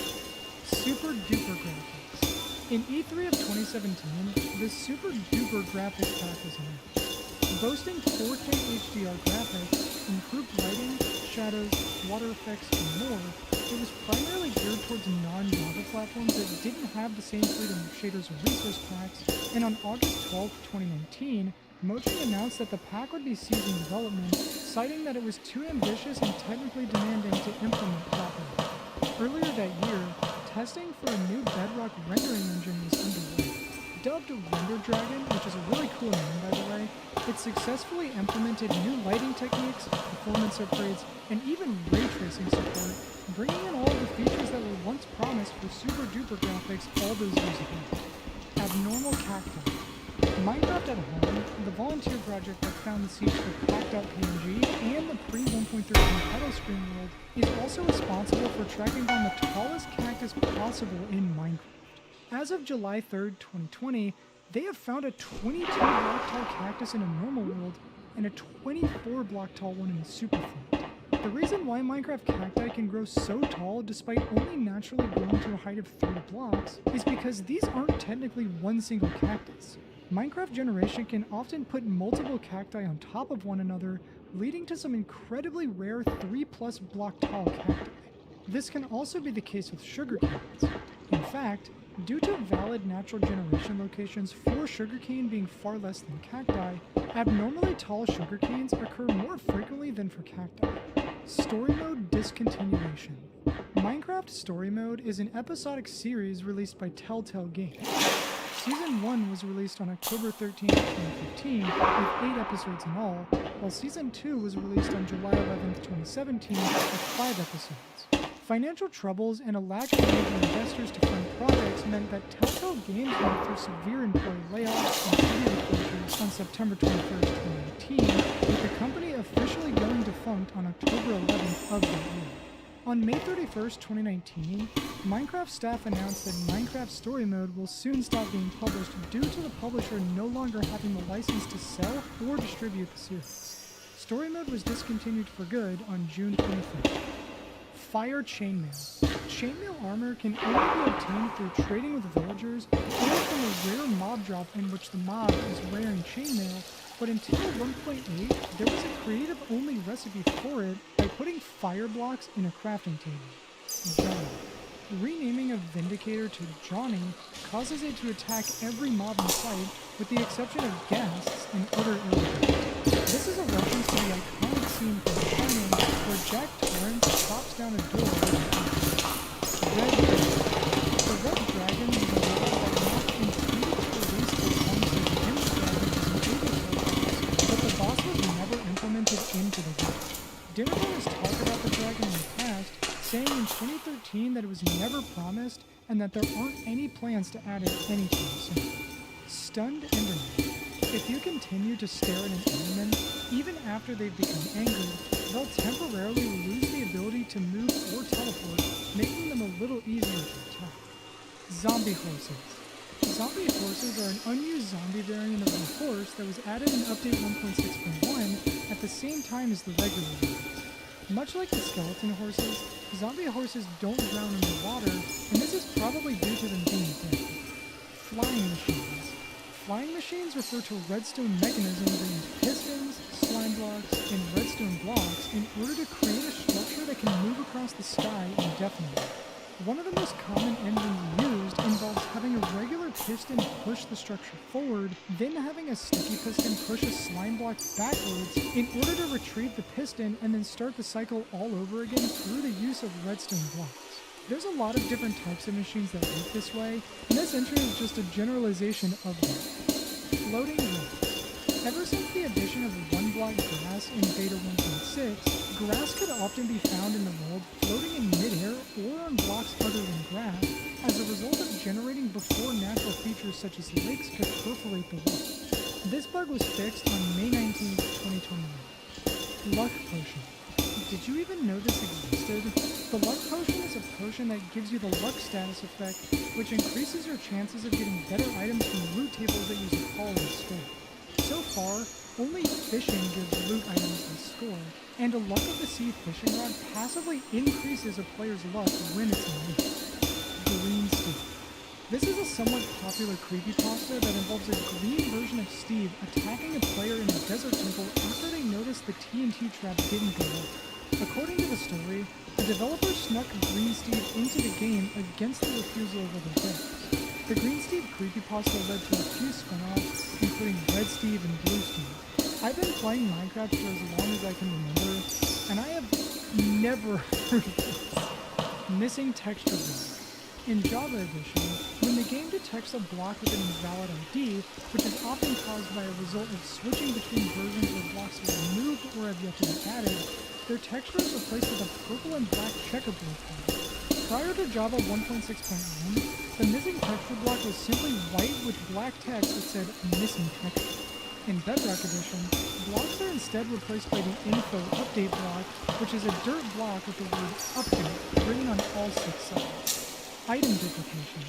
Super Duper Graphics. In E3 of 2017, the Super Duper Graphics pack was announced. Boasting 4K HDR graphics, improved lighting, shadows, water effects, and more, it was primarily geared towards non-Java platforms that didn't have the same freedom of shaders or resource packs, and on August 12, 2019, Mojang announced that the pack would be ceasing development, citing that it was too ambitious and technically demanding to implement properly. Earlier that year, testing for a new Bedrock rendering engine was underway. Dubbed Render Dragon, which is a really cool name by the way, it successfully implemented new lighting techniques, performance upgrades, and even ray tracing support, bringing in all of the features that were once promised for Super Duper graphics all those years ago. Abnormal Cacti. Minecraft at Home, the volunteer project that found the seeds for Pack.png and the pre-1.13 title screen world, is also responsible for tracking down the tallest cactus possible in Minecraft. As of July 3rd, 2020, they have found a 22 block tall cactus in a normal world and a 24 block tall one in the superflat. The reason why Minecraft cacti can grow so tall despite only naturally growing to a height of 3 blocks is because these aren't technically one single cactus. Minecraft generation can often put multiple cacti on top of one another, leading to some incredibly rare 3+ block tall cacti. This can also be the case with sugar canes. In fact, due to valid natural generation locations for sugarcane being far less than cacti, abnormally tall sugar canes occur more frequently than for cacti. Story Mode Discontinuation. Minecraft Story Mode is an episodic series released by Telltale Games. Season 1 was released on October 13, 2015, with 8 episodes in all, while Season 2 was released on July 11, 2017, with 5 episodes. Financial troubles and a lack of major investors to fund projects meant that Telltale Games went through severe employee layoffs and studio closures on September 21, 2019, with the company officially going defunct on October 11th of that year. On May 31st, 2019, Minecraft staff announced that Minecraft Story Mode will soon stop being published due to the publisher no longer having the license to sell or distribute the series. Story Mode was discontinued for good on June 25th. Fire Chainmail. Chainmail armor can only be obtained through trading with villagers or from a rare mob drop in which the mob is wearing chainmail, but until 1.8, there was a creative-only recipe for it by putting fire blocks in a crafting table. Jungle. Renaming a Vindicator to Johnny causes it to attack every mob in sight with the exception of guests and other illegals. This is a reference to the iconic scene from The Shining where Jack Torrance chops down a door with a Red Dragon. The Red Dragon was a level that not intended to release the alongside Jim's Dragon as an overkill, but the boss was never implemented into the game. Dinnerman has talked about the dragon in the past, saying in 2013 that it was never promised and that there aren't any plans to add it anytime soon. Stunned Enderman. If you continue to stare at an Enderman, even after they've become angry, they'll temporarily lose the ability to move or teleport, making them a little easier to attack. Zombie Horses. Zombie horses are an unused zombie variant of the horse that was added in Update 1.6.1 at the same time as the regular ones. Much like the skeleton horses, zombie horses don't drown in the water, and this is probably due to them being dead. Flying machines. Flying machines refer to redstone mechanisms that use pistons, slime blocks, and redstone blocks in order to create a structure that can move across the sky indefinitely. One of the most common engines used involves having a regular piston push the structure forward, then having a sticky piston push a slime block backwards in order to retrieve the piston and then start the cycle all over again through the use of redstone blocks. There's a lot of different types of machines that work this way, and this entry is just a generalization of them. Floating grass. Ever since the addition of one-block grass in Beta 1.6, grass could often be found in the world floating in midair or on blocks other than grass, as a result of generating before natural features such as lakes could perforate the rock. This bug was fixed on May 19, 2021. Luck Potion. Did you even know this existed? The Luck Potion is a potion that gives you the Luck status effect, which increases your chances of getting better items from loot tables that use a call and score. So far, only fishing gives loot items the score, and a Luck of the Sea fishing rod passively increases a player's luck when it's in use. Green Steve. This is a somewhat popular creepypasta that involves a green version of Steve attacking a player in a desert temple after they noticed the TNT trap didn't go off. According to the story, the developer snuck Green Steve into the game against the refusal of other players. The Green Steve creepypasta led to a few spin-offs, including Red Steve and Blue Steve. I've been playing Minecraft for as long as I can remember, and I have never heard of this. Missing texture block. In Java Edition, when the game detects a block with an invalid ID, which is often caused by a result of switching between versions where blocks are removed or have yet to be added, their texture is replaced with a purple and black checkerboard color. Prior to Java 1.6.1, the missing texture block was simply white with black text that said missing texture. In Bedrock Edition, blocks are instead replaced by the info update block, which is a dirt block with the word update written on all 6 sides. Item duplication.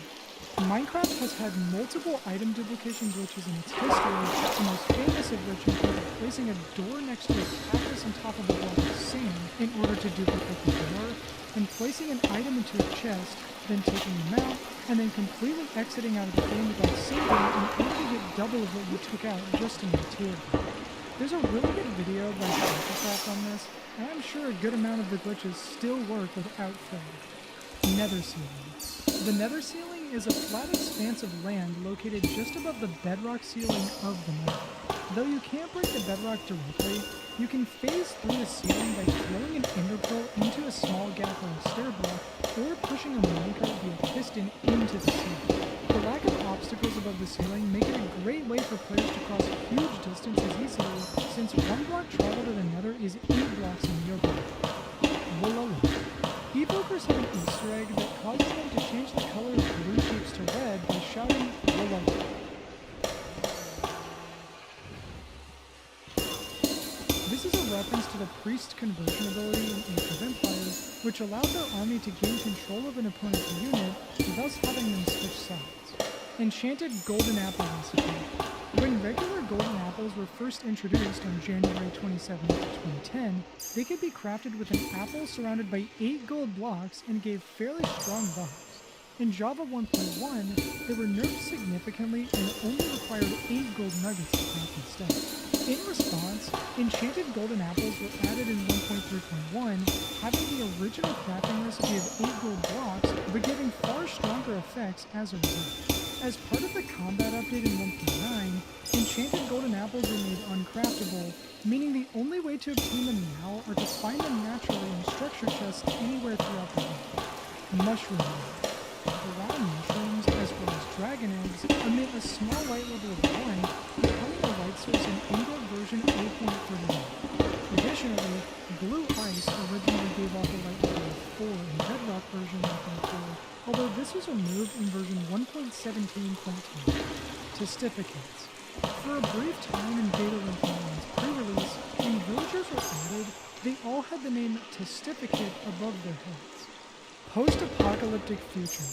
Minecraft has had multiple item duplication glitches in its history, the most famous of which include placing a door next to a cactus on top of a block of sand in order to duplicate the door, and placing an item into a chest, then taking them out, and then completely exiting out of the game without saving in order to get double of what you took out just in the material. There's a really good video by Microsoft on this, and I'm sure a good amount of the glitches still work without failure. Nether Ceiling. The Nether Ceiling is a flat expanse of land located just above the bedrock ceiling of the Nether. Though you can't break the bedrock directly, you can phase through the ceiling by throwing an ender pearl into a small gap or a stair block, or pushing a minecart via piston into the ceiling. The lack of obstacles above the ceiling make it a great way for players to cross huge distances easily, since one block travel to the Nether is 8 blocks in Yoga. Whoa. Evokers have an Easter egg that causes them to change the color of blue sheeps to red by shouting "Whoa." This is a reference to the priest conversion ability in Age of Empires, which allows their army to gain control of an opponent's unit, thus having them switch sides. Enchanted Golden Apple Recipe. When regular golden apples were first introduced on January 27, 2010, they could be crafted with an apple surrounded by 8 gold blocks and gave fairly strong buffs. In Java 1.1, they were nerfed significantly and only required 8 gold nuggets to craft instead. In response, enchanted golden apples were added in 1.3 3.1, having the original crafting recipe of 8 gold blocks, but giving far stronger effects as a result. As part of the combat update in 1.9, enchanted golden apples were made uncraftable, meaning the only way to obtain them now are to find them naturally in structure chests anywhere throughout the game. Mushroom Egg. Brown mushrooms, as well as dragon eggs, emit a small light level of 1, becoming a light source in in-dev version 0.31. Additionally, blue ice originally gave off a light level of 4 in Bedrock version 1.4, although this was removed in version 1.17.2. Testificates. For a brief time in Beta 1.1's pre-release, when villagers were added, they all had the name Testificate above their heads. Post-apocalyptic future.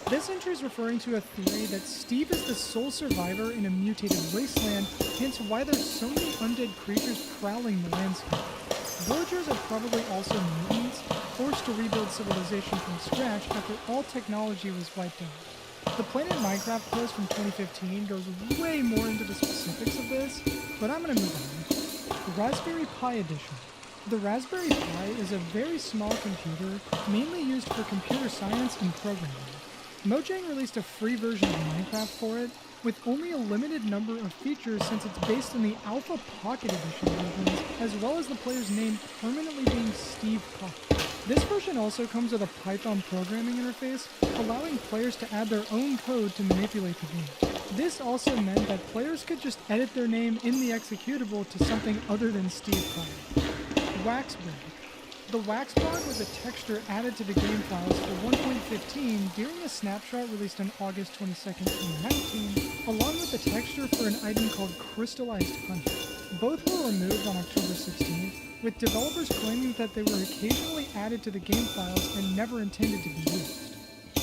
This entry is referring to a theory that Steve is the sole survivor in a mutated wasteland, hence why there's so many undead creatures prowling the landscape. Villagers are probably also mutants, forced to rebuild civilization from scratch after all technology was wiped out. The Planet Minecraft post from 2015 goes way more into the specifics of this, but I'm gonna move on. Raspberry Pi Edition. The Raspberry Pi is a very small computer, mainly used for computer science and programming. Mojang released a free version of Minecraft for it, with only a limited number of features since it's based on the Alpha Pocket Edition versions, as well as the player's name permanently being Steve Pocket. This version also comes with a Python programming interface, allowing players to add their own code to manipulate the game. This also meant that players could just edit their name in the executable to something other than Steve Pocket. Waxburg. The Waxburg was a texture added to the game files for 1.15 during a snapshot released on August 22, 2019, along with the texture for an item called Crystallized Honey. Both were removed on October 16th, with developers claiming that they were occasionally added to the game files and never intended to be used.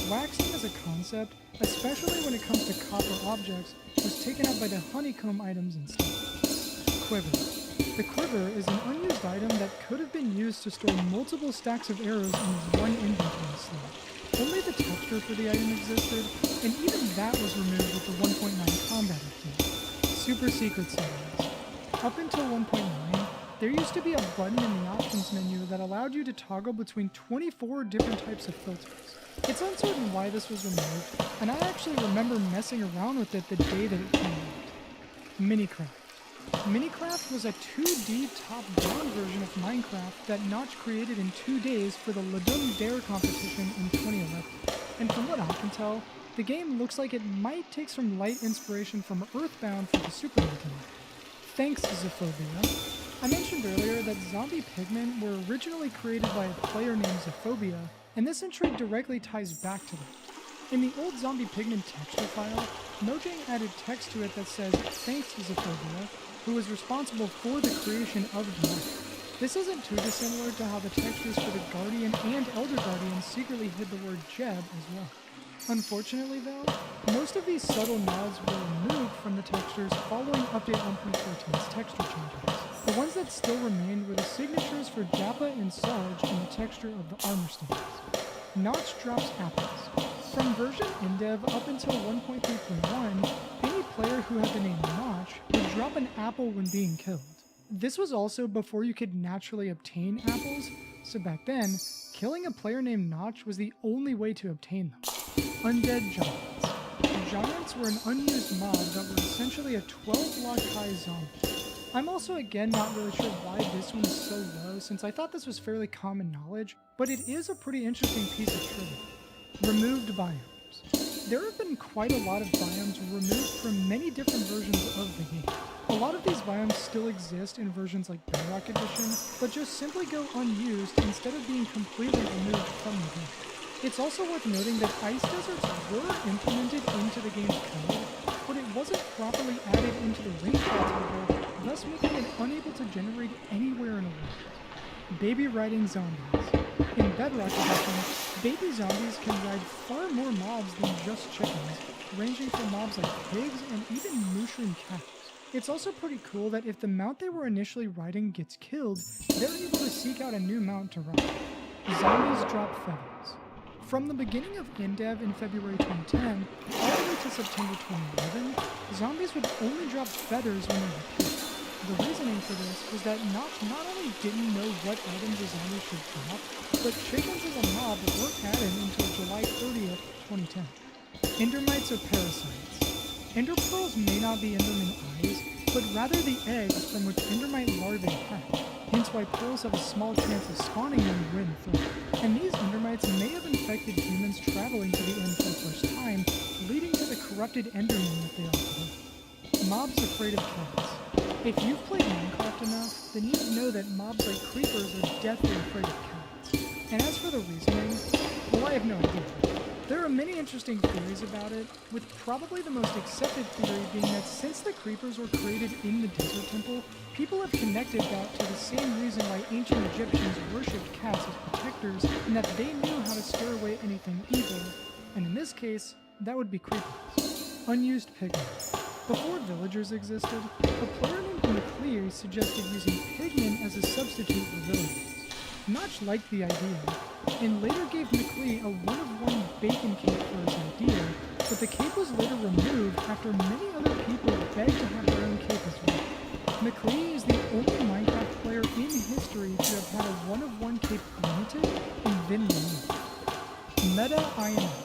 Waxing as a concept, especially when it comes to copper objects, was taken up by the honeycomb items instead. Quiver. The quiver is an unused item that could have been used to store multiple stacks of arrows in one inventory slot. Only the texture for the item existed, and even that was removed with the 1.9 combat update. Super secret settings. Up until 1.9, there used to be a button in the options menu that allowed you to toggle between 24 different types of filters. It's uncertain why this was removed, and I actually remember messing around with it the day that it came out. Minicraft. Minicraft was a 2D top-down version of Minecraft that Notch created in 2 days for the Ladum Dare competition in 2011. And from what I can tell, the game looks like it might take some light inspiration from Earthbound for the Super Nintendo. Thanks, Zophobia. I mentioned earlier that zombie pigmen were originally created by a player named Zophobia, and this entry directly ties back to that. In the old zombie pigment texture file, Mojang added text to it that says, "Thanks, Zophobia," who was responsible for the creation of the map. This isn't too dissimilar to how the textures for the Guardian and Elder Guardian secretly hid the word Jeb as well. Unfortunately though, most of these subtle nods were removed from the textures following Update 1.14's texture changes. The ones that still remained were the signatures for Japa and Sarge and the texture of the armor stands. Notch drops apples. From version InDev up until 1.3.1, any player who had the name Notch would drop an apple when being killed. This was also before you could naturally obtain apples, so back then, killing a player named Notch was the only way to obtain them. Undead Giants. Giants were an unused mob that were essentially a 12-block high zombie. I'm also again not really sure why this one is so low, since I thought this was fairly common knowledge, but it is a pretty interesting piece of trivia. Removed biomes. There have been quite a lot of biomes removed from many different versions of the game. A lot of these biomes still exist in versions like Bedrock Edition, but just simply go unused instead of being completely removed from the game. It's also worth noting that ice deserts were implemented into the game's code, but it wasn't properly added into the rainfall table, thus making it unable to generate anywhere in a world. Baby riding zombies. In Bedrock Edition, baby zombies can ride far more mobs than just chickens, ranging from mobs like pigs and even mushroom cows. It's also pretty cool that if the mount they were initially riding gets killed, they're able to seek out a new mount to ride. Zombies drop feathers. From the beginning of InDev in February 2010, all the way to September 2011, zombies would only drop feathers when they were killed. The reasoning for this was that not only didn't know what items designers should drop, but chickens as a mob weren't added until July 30th, 2010. Endermites are parasites. Ender pearls may not be Enderman eyes, but rather the eggs from which Endermite larvae hatch, hence why pearls have a small chance of spawning them when full. And these Endermites may have infected humans traveling to the end for the first time, leading to the corrupted Endermen that they are today. Mobs afraid of cats. If you've played Minecraft enough, then you know that mobs like creepers are deathly afraid of cats. And as for the reasoning, well, I have no idea. There are many interesting theories about it, with probably the most accepted theory being that since the creepers were created in the desert temple, people have connected that to the same reason why ancient Egyptians worshipped cats as protectors, and that they knew how to scare away anything evil, and in this case, that would be creepers. Unused pigmen. Before villagers existed, a player named McLear suggested using pigmen as a substitute for villagers. Notch liked the idea, and later gave McLear a one-of-one bacon cape for his idea, but the cape was later removed after many other people begged to have their own cape as well. McLear is the only Minecraft player in history to have had a one-of-one cape granted and then removed. Meta INF.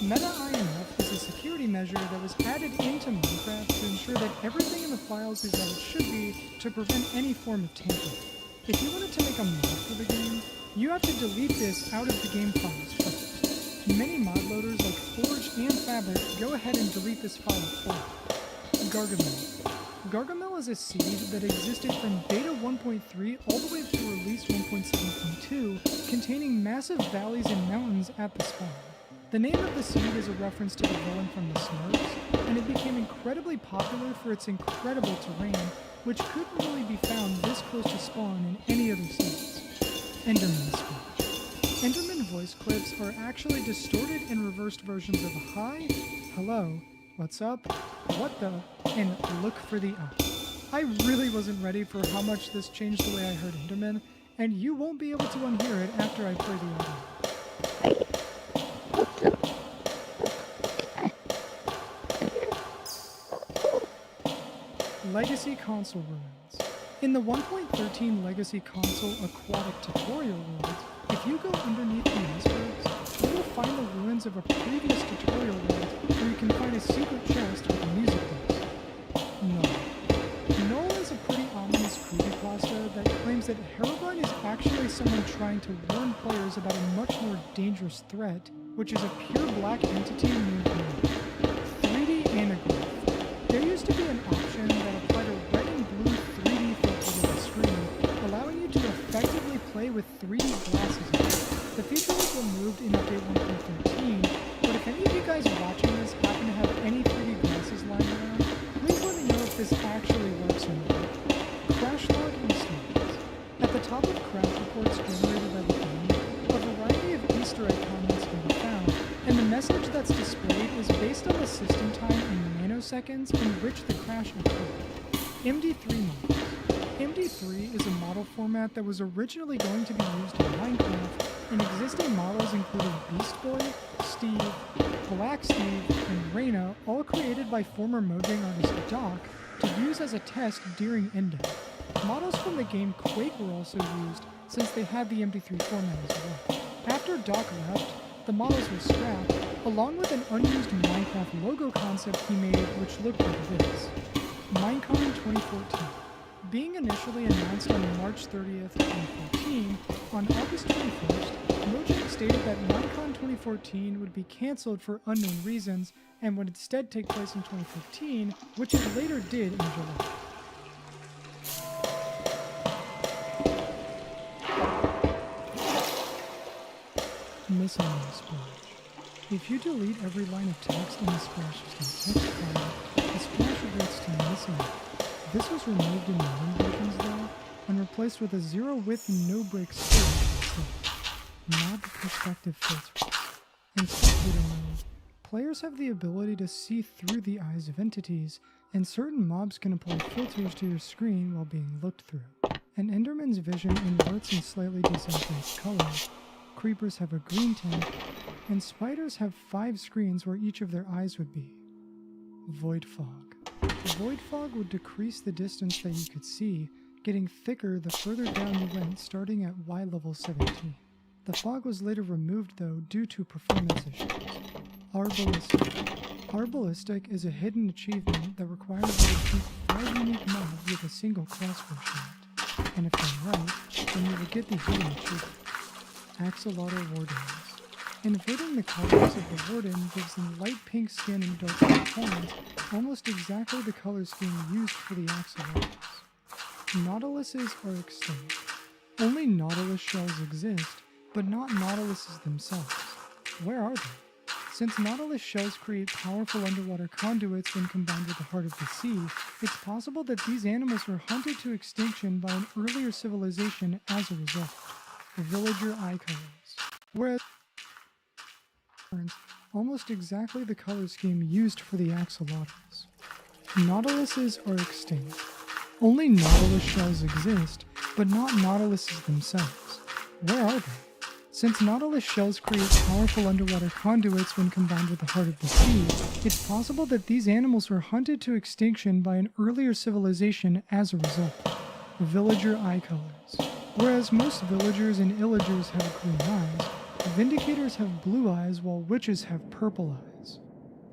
Meta INF is a security measure that was added into Minecraft to ensure that everything in the files is as it should be to prevent any form of tampering. If you wanted to make a mod for the game, you have to delete this out of the game files first. Many mod loaders like Forge and Fabric go ahead and delete this file for you. Gargamel. Gargamel is a seed that existed from Beta 1.3 all the way up to Release 1.7.2, containing massive valleys and mountains at the spawn. The name of the seed is a reference to the villain from the Smurfs, and it became incredibly popular for its incredible terrain, which couldn't really be found this close to spawn in any other seeds. Enderman speech. Enderman voice clips are actually distorted and reversed versions of hi, hello, what's up, what the, and look for the eye. I really wasn't ready for how much this changed the way I heard Enderman, and you won't be able to unhear it after I play the audio. Legacy Console Ruins. In the 1.13 Legacy Console Aquatic Tutorial World, if you go underneath the icebergs, you will find the ruins of a previous tutorial world where you can find a secret chest with a music box. Null is a pretty ominous creepypasta that claims that Herobrine is actually someone trying to warn players about a much more dangerous threat, which is a pure black entity named Null. 3D Anagram. There used to be an option that applied a red and blue 3D filter to the screen, allowing you to effectively play with 3D glasses. The feature was removed in update 1.13, but if any of you guys watching this happen to have any 3D glasses lying around, please let me know if this actually works or not. Crash log Easter eggs. At the top of crash reports generated by the game, a variety of Easter egg comments can be found, and the message that's displayed is based on the system time in nanoseconds in which the crash occurred. MD3 models. MD3 is a model format that was originally going to be used in Minecraft, and existing models including Beast Boy, Steve, Black Steve, and Reyna, all created by former Mojang artist Doc, to use as a test during Endo. Models from the game Quake were also used, since they had the MD3 format as well. After Doc left, the models were scrapped, along with an unused Minecraft logo concept he made which looked like this. Minecon 2014. Being initially announced on March 30th, 2014, on August 21st, Mojang stated that Minecon 2014 would be cancelled for unknown reasons and would instead take place in 2015, which it later did in July. Miscellaneous splash. If you delete every line of text in the splash's text file, the splash reverts to missing. This was removed in modern versions though, and replaced with a zero-width no-break splash instead. Mob perspective filters. In spectator mode, players have the ability to see through the eyes of entities, and certain mobs can apply filters to your screen while being looked through. An Enderman's vision inverts in slightly desensitized colors. Creepers have a green tint, and spiders have 5 screens where each of their eyes would be. Void fog. Void fog would decrease the distance that you could see, getting thicker the further down you went, starting at Y level 17. The fog was later removed though due to performance issues. Arballistic. Arballistic is a hidden achievement that requires you to keep 5 unique mobs with a single crossbow shot, and if done right, then you will get the hidden achievement. Axolotl Wardens. Inverting the colors of the Warden gives them light pink skin and dark horns, almost exactly the color scheme used for the axolotls. Nautiluses are extinct. Only nautilus shells exist, but not nautiluses themselves. Where are they? Since nautilus shells create powerful underwater conduits when combined with the heart of the sea, it's possible that these animals were hunted to extinction by an earlier civilization as a result. Villager eye colors. Whereas almost exactly the color scheme used for the axolotls. Nautiluses are extinct. Only nautilus shells exist, but not nautiluses themselves. Where are they? Since nautilus shells create powerful underwater conduits when combined with the heart of the sea, it's possible that these animals were hunted to extinction by an earlier civilization as a result. Villager eye colors. Whereas most villagers and illagers have green eyes, Vindicators have blue eyes while witches have purple eyes.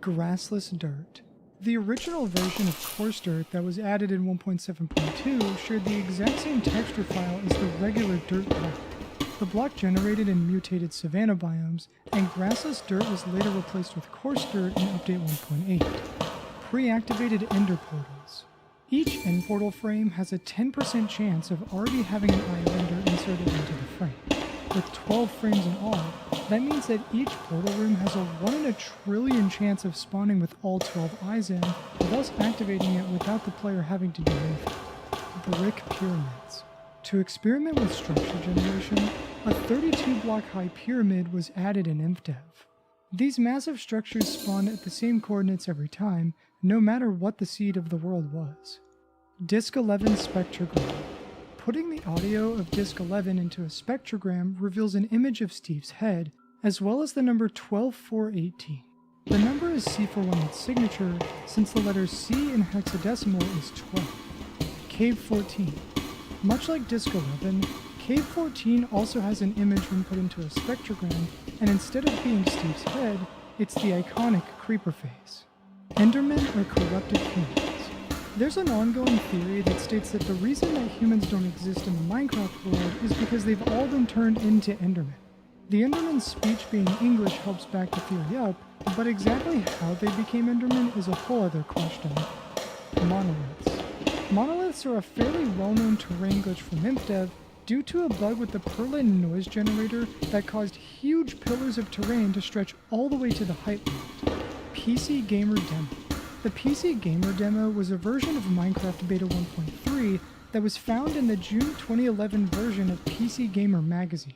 Grassless dirt. The original version of coarse dirt that was added in 1.7.2 shared the exact same texture file as the regular dirt block. The block generated in mutated savanna biomes, and grassless dirt was later replaced with coarse dirt in Update 1.8. Pre-activated ender portals. Each end portal frame has a 10% chance of already having an eye render inserted into the frame. With 12 frames in all, that means that each portal room has a 1 in a trillion chance of spawning with all 12 eyes in, thus activating it without the player having to do anything. Brick pyramids. To experiment with structure generation, a 32-block high pyramid was added in InfDev. These massive structures spawned at the same coordinates every time, no matter what the seed of the world was. Disk 11 spectrogram. Putting the audio of Disk 11 into a spectrogram reveals an image of Steve's head, as well as the number 12418. The number is C for 1 its signature, since the letter C in hexadecimal is 12. Cave 14. Much like Disk 11, Cave 14 also has an image when put into a spectrogram, and instead of being Steve's head, it's the iconic creeper face. Endermen are corrupted humans. There's an ongoing theory that states that the reason that humans don't exist in the Minecraft world is because they've all been turned into Endermen. The Enderman's speech being English helps back the theory up, but exactly how they became Endermen is a whole other question. Monoliths. Monoliths are a fairly well-known terrain glitch from InfDev due to a bug with the Perlin noise generator that caused huge pillars of terrain to stretch all the way to the height limit. PC Gamer Demo. The PC Gamer Demo was a version of Minecraft Beta 1.3 that was found in the June 2011 version of PC Gamer magazine.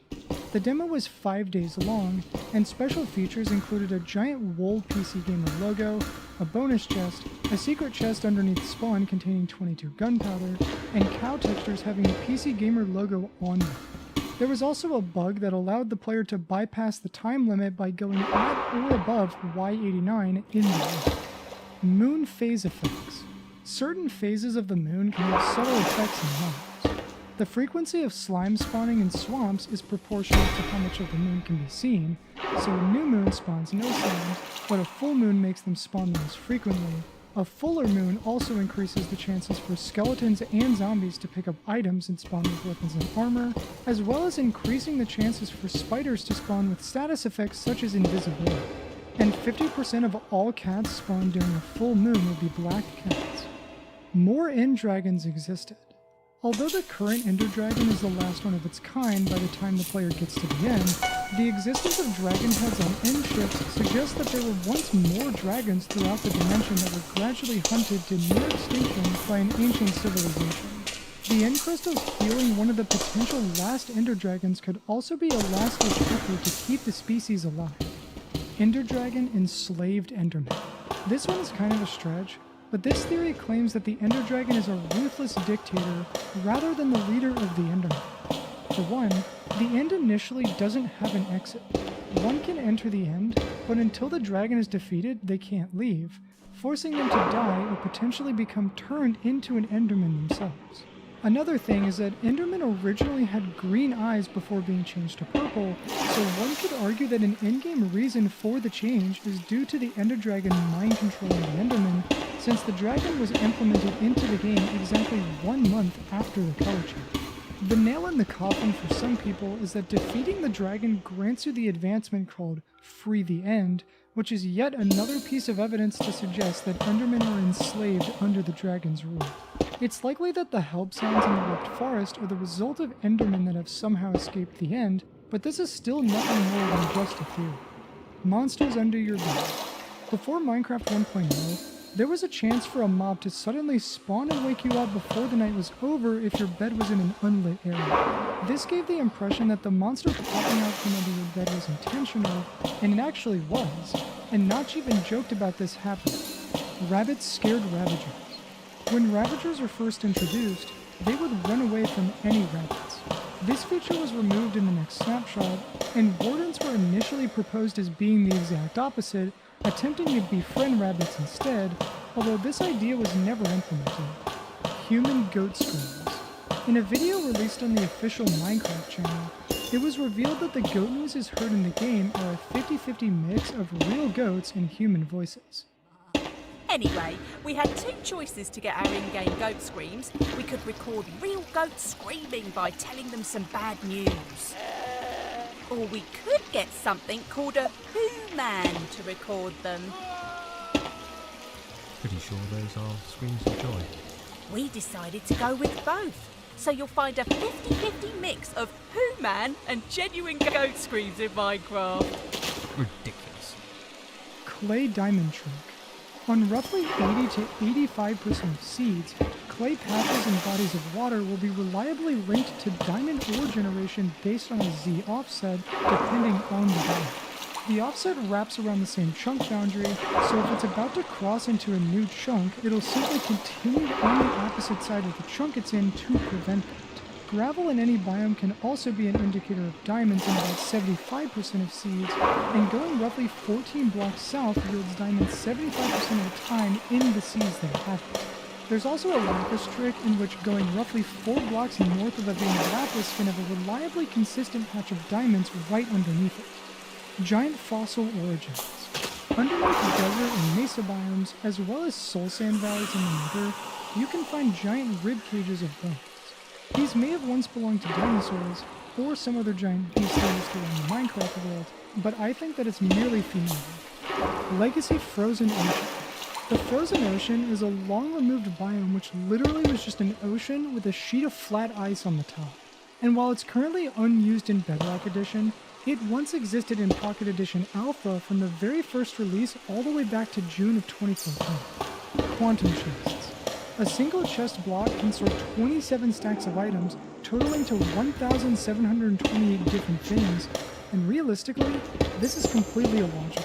The demo was 5 days long, and special features included a giant wool PC Gamer logo, a bonus chest, a secret chest underneath spawn containing 22 gunpowder, and cow textures having a PC Gamer logo on them. There was also a bug that allowed the player to bypass the time limit by going at or above Y89 in the game. Moon phase effects. Certain phases of the moon can have subtle effects in mobs. The frequency of slime spawning in swamps is proportional to how much of the moon can be seen, so a new moon spawns no slimes, but a full moon makes them spawn the most frequently. A fuller moon also increases the chances for skeletons and zombies to pick up items and spawn with weapons and armor, as well as increasing the chances for spiders to spawn with status effects such as invisibility. And 50% of all cats spawned during a full moon would be black cats. More end dragons existed. Although the current Ender Dragon is the last one of its kind by the time the player gets to the end, the existence of dragon heads on end ships suggests that there were once more dragons throughout the dimension that were gradually hunted to near extinction by an ancient civilization. The end crystals healing one of the potential last Ender Dragons could also be a last-ditch effort to keep the species alive. Ender Dragon enslaved Enderman. This one is kind of a stretch, but this theory claims that the Ender Dragon is a ruthless dictator rather than the leader of the Endermen. For one, the end initially doesn't have an exit. One can enter the end, but until the dragon is defeated, they can't leave. forcing them to die or potentially become turned into an Enderman themselves. Another thing is that Endermen originally had green eyes before being changed to purple, so one could argue that an in-game reason for the change is due to the Ender Dragon mind controlling the Enderman, since the dragon was implemented into the game exactly 1 month after the color change. The nail in the coffin for some people is that defeating the dragon grants you the advancement called Free the End, which is yet another piece of evidence to suggest that Endermen were enslaved under the dragon's rule. It's likely that the help sounds in the Rift Forest are the result of Endermen that have somehow escaped the end, but this is still nothing more than just a theory. Monsters under your bed. Before Minecraft 1.0, there was a chance for a mob to suddenly spawn and wake you up before the night was over if your bed was in an unlit area. This gave the impression that the monster popping out from under your bed was intentional, and it actually was, and Notch even joked about this happening. Rabbits scared Ravagers. When Ravagers were first introduced, they would run away from any rabbits. This feature was removed in the next snapshot, and Wardens were initially proposed as being the exact opposite, attempting to befriend rabbits instead, although this idea was never implemented. Human goat screams. In a video released on the official Minecraft channel, it was revealed that the goat noises heard in the game are a 50-50 mix of real goats and human voices. Anyway, we had 2 choices to get our in-game goat screams. We could record real goats screaming by telling them some bad news. Or we could get something called a Who Man to record them. Pretty sure those are screams of joy. We decided to go with both. So you'll find a 50-50 mix of Who Man and genuine goat screams in Minecraft. Ridiculous. Clay Diamond Trick. On roughly 80 to 85% of seeds, clay patches and bodies of water will be reliably linked to diamond ore generation based on a Z offset, depending on the biome. The offset wraps around the same chunk boundary, so if it's about to cross into a new chunk, it'll simply continue on the opposite side of the chunk it's in to prevent it. Gravel in any biome can also be an indicator of diamonds in about 75% of seeds, and going roughly 14 blocks south yields diamonds 75% of the time in the seeds that have it. There's also a lapis trick in which going roughly 4 blocks north of a vein of lapis can have a reliably consistent patch of diamonds right underneath it. Giant fossil origins. Underneath desert and mesa biomes, as well as soul sand valleys in the nether, you can find giant rib cages of bones. These may have once belonged to dinosaurs, or some other giant beast that used to run the Minecraft world, but I think that it's merely thematic. Legacy Frozen Ocean. The Frozen Ocean is a long-removed biome which literally was just an ocean with a sheet of flat ice on the top. And while it's currently unused in Bedrock Edition, it once existed in Pocket Edition Alpha from the very first release all the way back to June of 2014. Quantum chests. A single chest block can store 27 stacks of items, totaling to 1,728 different things, and realistically, this is completely illogical.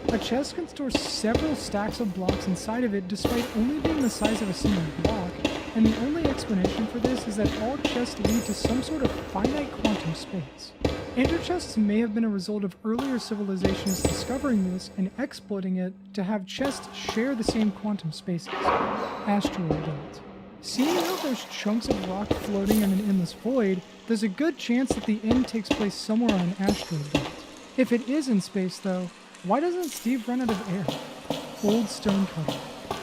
A chest can store several stacks of blocks inside of it despite only being the size of a single block, and the only explanation for this is that all chests lead to some sort of finite quantum space. Ender chests may have been a result of earlier civilizations discovering this and exploiting it to have chests share the same quantum spaces. Asteroid belt. Seeing how there's chunks of rock floating in an endless void, there's a good chance that the end takes place somewhere on an asteroid belt. If it is in space though, why doesn't Steve run out of air? Old Stonecutter.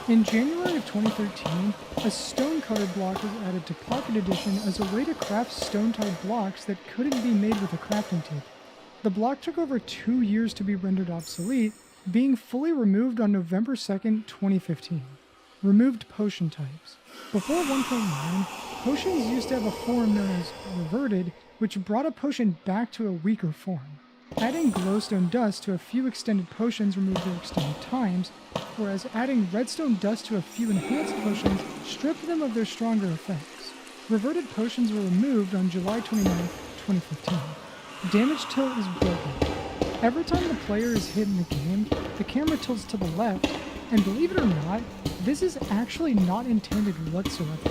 In January of 2013, a Stonecutter block was added to Pocket Edition as a way to craft stone-type blocks that couldn't be made with a crafting table. The block took over 2 years to be rendered obsolete, being fully removed on November 2nd, 2015. Removed potion types. Before 1.9, potions used to have a form known as reverted, which brought a potion back to a weaker form. Adding glowstone dust to a few extended potions removed their extended times, whereas adding redstone dust to a few enhanced potions stripped them of their stronger effects. Reverted potions were removed on July 29, 2015. Damage tilt is broken. Every time the player is hit in the game, the camera tilts to the left, and believe it or not, this is actually not intended whatsoever.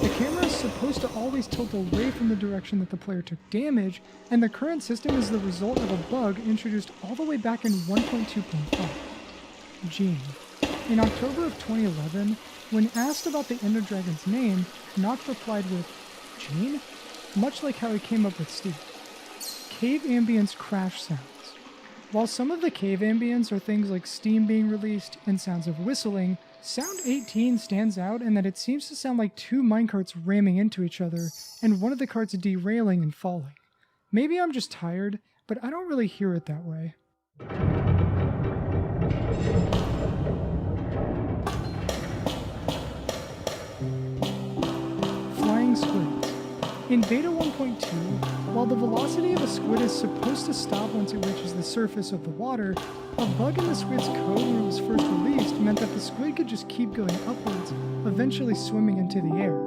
The camera is supposed to always tilt away from the direction that the player took damage, and the current system is the result of a bug introduced all the way back in 1.2.5. Gene. In October of 2011, when asked about the Ender Dragon's name, Noct replied with, "Gene?" Much like how he came up with Steve. Cave ambience crash sounds. While some of the cave ambience are things like steam being released and sounds of whistling, Sound 18 stands out in that it seems to sound like two minecarts ramming into each other and one of the carts derailing and falling. Maybe I'm just tired, but I don't really hear it that way. Flying squids. In Beta 1.2, while the velocity of a squid is supposed to stop once it reaches the surface of the water, a bug in the squid's code when it was first released meant that the squid could just keep going upwards, eventually swimming into the air.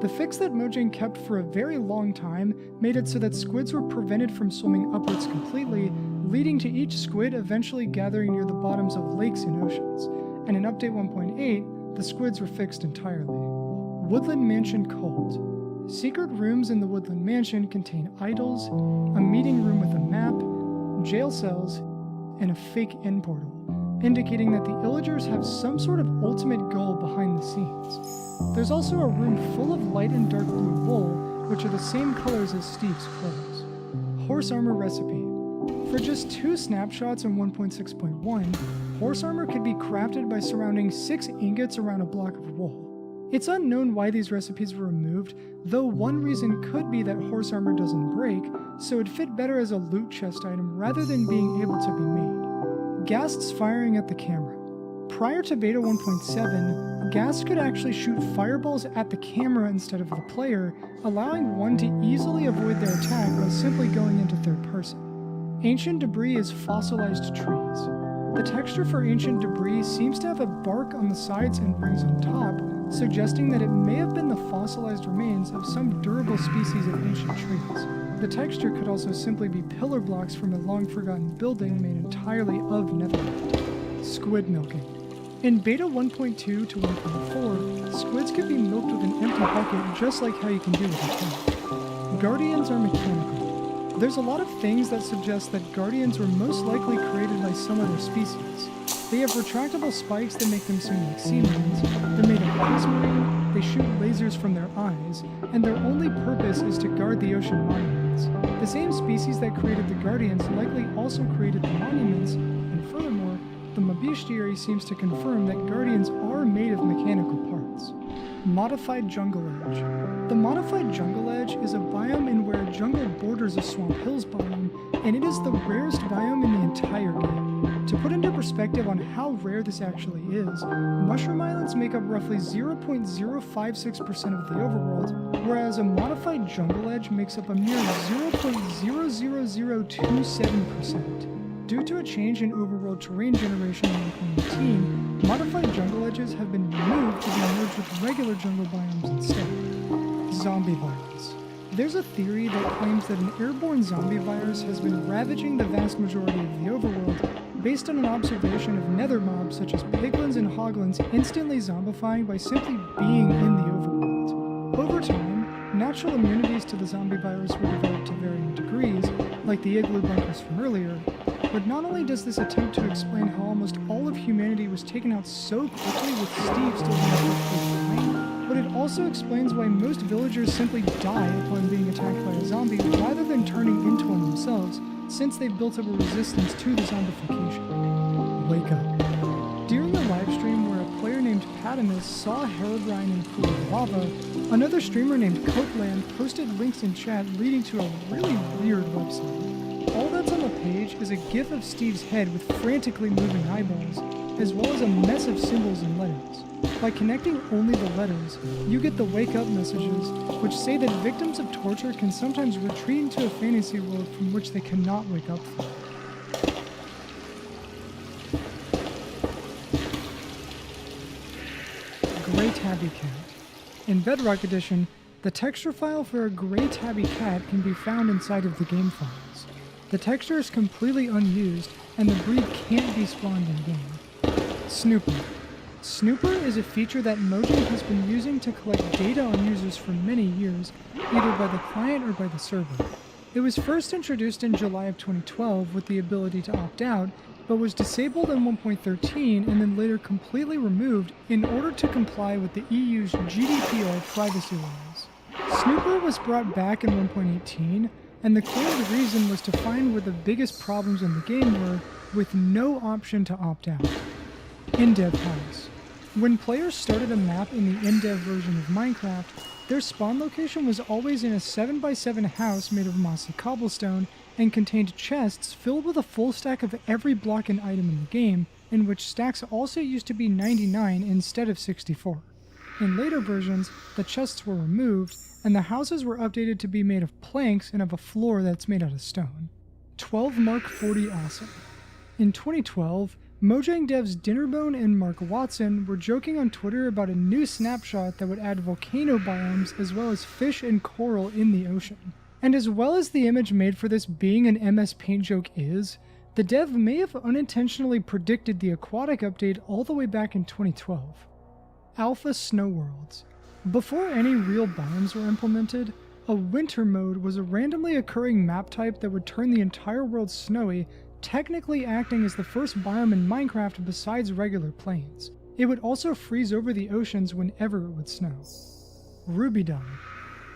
The fix that Mojang kept for a very long time made it so that squids were prevented from swimming upwards completely, leading to each squid eventually gathering near the bottoms of lakes and oceans. And in Update 1.8, the squids were fixed entirely. Woodland Mansion Cult. Secret rooms in the Woodland Mansion contain idols, a meeting room with a map, jail cells, and a fake end portal, indicating that the Illagers have some sort of ultimate goal behind the scenes. There's also a room full of light and dark blue wool, which are the same colors as Steve's clothes. Horse armor recipe. For just 2 snapshots in 1.6.1, horse armor could be crafted by surrounding 6 ingots around a block of wool. It's unknown why these recipes were removed, though one reason could be that horse armor doesn't break, so it'd fit better as a loot chest item rather than being able to be made. Ghasts firing at the camera. Prior to Beta 1.7, Ghasts could actually shoot fireballs at the camera instead of the player, allowing one to easily avoid their attack by simply going into third person. Ancient debris is fossilized trees. The texture for ancient debris seems to have a bark on the sides and rings on top, suggesting that it may have been the fossilized remains of some durable species of ancient trees. The texture could also simply be pillar blocks from a long-forgotten building made entirely of netherite. Squid milking. In Beta 1.2 to 1.4, squids could be milked with an empty bucket just like how you can do with a tank. Guardians are mechanical. There's a lot of things that suggest that Guardians were most likely created by some other species. They have retractable spikes that make them seem like sea lions, they're made of prismarine, they shoot lasers from their eyes, and their only purpose is to guard the ocean monuments. The same species that created the Guardians likely also created the monuments, and furthermore, the bestiary seems to confirm that Guardians are made of mechanical parts. Modified Jungle Edge. The Modified Jungle Edge is a biome in where jungle borders a Swamp Hills biome, and it is the rarest biome in the entire game. To put into perspective on how rare this actually is, Mushroom Islands make up roughly 0.056% of the overworld, whereas a Modified Jungle Edge makes up a mere 0.00027%. Due to a change in overworld terrain generation in 2018, modified jungle edges have been removed to be merged with regular jungle biomes instead. Zombie virus. There's a theory that claims that an airborne zombie virus has been ravaging the vast majority of the overworld, based on an observation of nether mobs such as piglins and hoglins instantly zombifying by simply being in the overworld. Over time, natural immunities to the zombie virus were developed to varying degrees, like the igloo bunkers from earlier, but not only does this attempt to explain how almost all of humanity was taken out so quickly with Steve still being behind, but it also explains why most villagers simply die upon being attacked by a zombie rather than turning into one themselves, since they've built up a resistance to the zombification. Wake up. During a livestream where a player named Patamus saw Herobrine in a pool of lava, another streamer named Copeland posted links in chat leading to a really weird website. All that's on the page is a gif of Steve's head with frantically moving eyeballs, as well as a mess of symbols and letters. By connecting only the letters, you get the wake up messages, which say that victims of torture can sometimes retreat into a fantasy world from which they cannot wake up from. Gray Tabby Cat. In Bedrock Edition, the texture file for a gray tabby cat can be found inside of the game files. The texture is completely unused, and the breed can't be spawned in-game. Snooper. Snooper is a feature that Mojang has been using to collect data on users for many years, either by the client or by the server. It was first introduced in July of 2012 with the ability to opt out, but was disabled in 1.13 and then later completely removed in order to comply with the EU's GDPR privacy laws. Snooper was brought back in 1.18, and the claimed reason was to find where the biggest problems in the game were, with no option to opt out. In-dev house. When players started a map in the in-dev version of Minecraft, their spawn location was always in a 7x7 house made of mossy cobblestone and contained chests filled with a full stack of every block and item in the game, in which stacks also used to be 99 instead of 64. In later versions, the chests were removed, and the houses were updated to be made of planks and have a floor that's made out of stone. 12 Mark 40 Awesome. In 2012, Mojang devs Dinnerbone and Mark Watson were joking on Twitter about a new snapshot that would add volcano biomes as well as fish and coral in the ocean. And as well as the image made for this being an MS Paint joke is, the dev may have unintentionally predicted the aquatic update all the way back in 2012. Alpha Snow Worlds. Before any real biomes were implemented, a winter mode was a randomly occurring map type that would turn the entire world snowy, technically acting as the first biome in Minecraft besides regular plains. It would also freeze over the oceans whenever it would snow. Rubydung.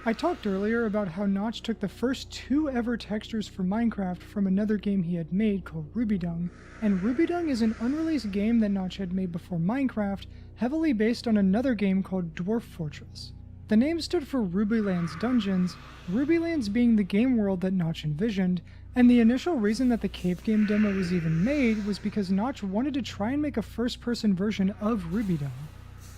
I talked earlier about how Notch took the first 2 ever textures for Minecraft from another game he had made called Rubydung, and Rubydung is an unreleased game that Notch had made before Minecraft, heavily based on another game called Dwarf Fortress. The name stood for Rubyland's Dungeons, Rubylands being the game world that Notch envisioned, and the initial reason that the cave game demo was even made was because Notch wanted to try and make a first-person version of Rubydung.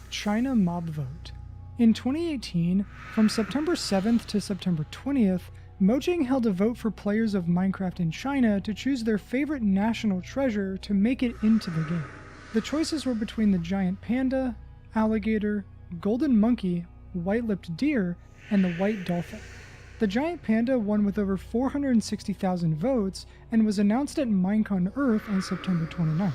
China Mob Vote. In 2018, from September 7th to September 20th, Mojang held a vote for players of Minecraft in China to choose their favorite national treasure to make it into the game. The choices were between the giant panda, alligator, golden monkey, white-lipped deer, and the white dolphin. The giant panda won with over 460,000 votes and was announced at Minecon Earth on September 29th.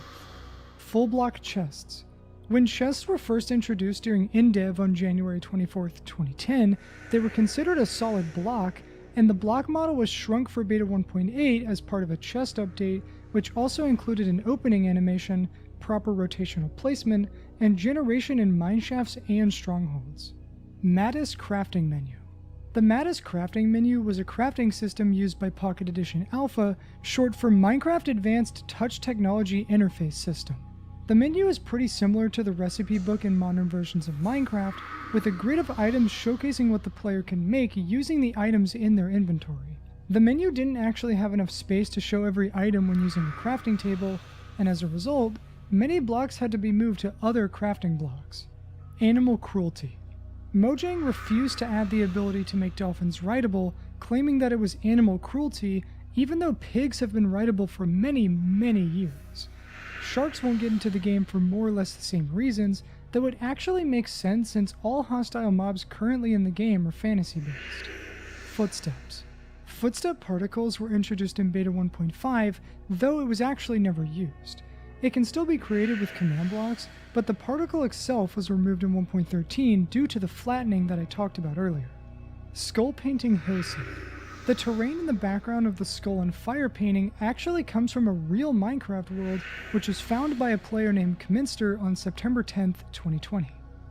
Full block chests. When chests were first introduced during in-dev on January 24, 2010, they were considered a solid block, and the block model was shrunk for Beta 1.8 as part of a chest update, which also included an opening animation, proper rotational placement, and generation in mineshafts and strongholds. Mattis Crafting Menu. The Mattis Crafting Menu was a crafting system used by Pocket Edition Alpha, short for Minecraft Advanced Touch Technology Interface System. The menu is pretty similar to the recipe book in modern versions of Minecraft, with a grid of items showcasing what the player can make using the items in their inventory. The menu didn't actually have enough space to show every item when using a crafting table, and as a result, many blocks had to be moved to other crafting blocks. Animal Cruelty. Mojang refused to add the ability to make dolphins rideable, claiming that it was animal cruelty, even though pigs have been rideable for many, many years. Sharks won't get into the game for more or less the same reasons, though it actually makes sense since all hostile mobs currently in the game are fantasy-based. Footsteps. Footstep particles were introduced in Beta 1.5, though it was actually never used. It can still be created with command blocks, but the particle itself was removed in 1.13 due to the flattening that I talked about earlier. Skull Painting Hillside. The terrain in the background of the skull and fire painting actually comes from a real Minecraft world, which was found by a player named Kminster on September 10th, 2020.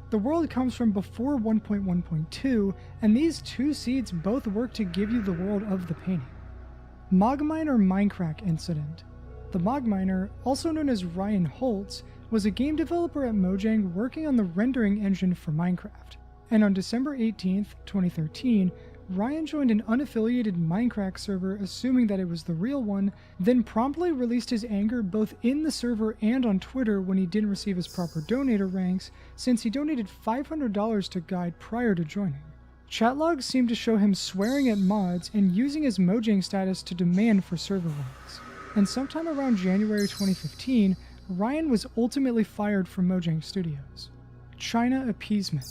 The world comes from before 1.1.2, and these two seeds both work to give you the world of the painting. Mogminer Minecraft Incident. The Mogminer, also known as Ryan Holtz, was a game developer at Mojang working on the rendering engine for Minecraft, and on December 18th, 2013, Ryan joined an unaffiliated Minecraft server assuming that it was the real one, then promptly released his anger both in the server and on Twitter when he didn't receive his proper donator ranks, since he donated $500 to Guide prior to joining. Chat logs seem to show him swearing at mods and using his Mojang status to demand for server ranks. And sometime around January 2015, Ryan was ultimately fired from Mojang Studios. China Appeasement.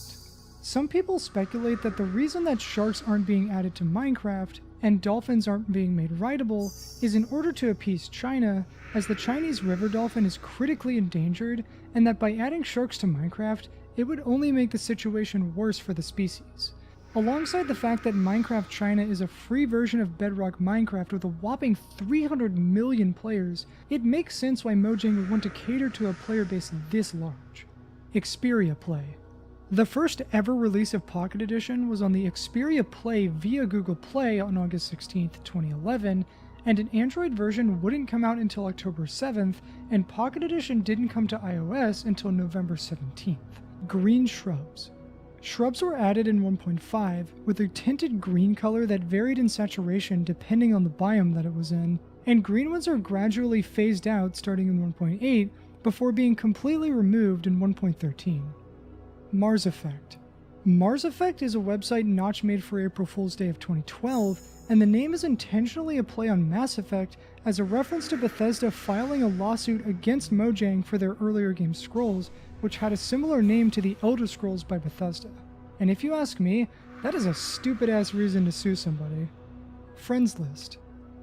Some people speculate that the reason that sharks aren't being added to Minecraft and dolphins aren't being made rideable is in order to appease China, as the Chinese river dolphin is critically endangered, and that by adding sharks to Minecraft, it would only make the situation worse for the species. Alongside the fact that Minecraft China is a free version of Bedrock Minecraft with a whopping 300 million players, it makes sense why Mojang would want to cater to a player base this large. Xperia Play. The first ever release of Pocket Edition was on the Xperia Play via Google Play on August 16, 2011, and an Android version wouldn't come out until October 7th, and Pocket Edition didn't come to iOS until November 17th. Green Shrubs. Shrubs were added in 1.5 with a tinted green color that varied in saturation depending on the biome that it was in, and green ones are gradually phased out starting in 1.8 before being completely removed in 1.13. Mars Effect. Mars Effect is a website Notch made for April Fool's Day of 2012, and the name is intentionally a play on Mass Effect as a reference to Bethesda filing a lawsuit against Mojang for their earlier game Scrolls, which had a similar name to the Elder Scrolls by Bethesda. And if you ask me, that is a stupid-ass reason to sue somebody. Friends List.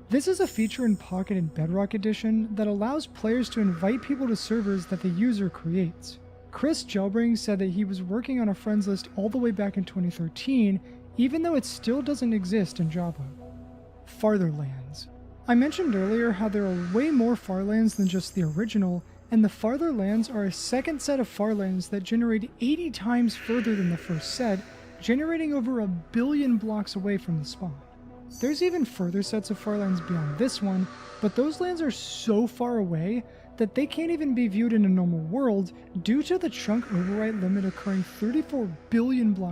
This is a feature in Pocket and Bedrock Edition that allows players to invite people to servers that the user creates. Chris Gelbring said that he was working on a friends list all the way back in 2013, even though it still doesn't exist in Java. Fartherlands. I mentioned earlier how there are way more Farlands than just the original, and the Fartherlands are a second set of Farlands that generate 80 times further than the first set, generating over 1 billion blocks away from the spawn. There's even further sets of Farlands beyond this one, but those lands are so far away that they can't even be viewed in a normal world due to the chunk overwrite limit occurring 34 billion blocks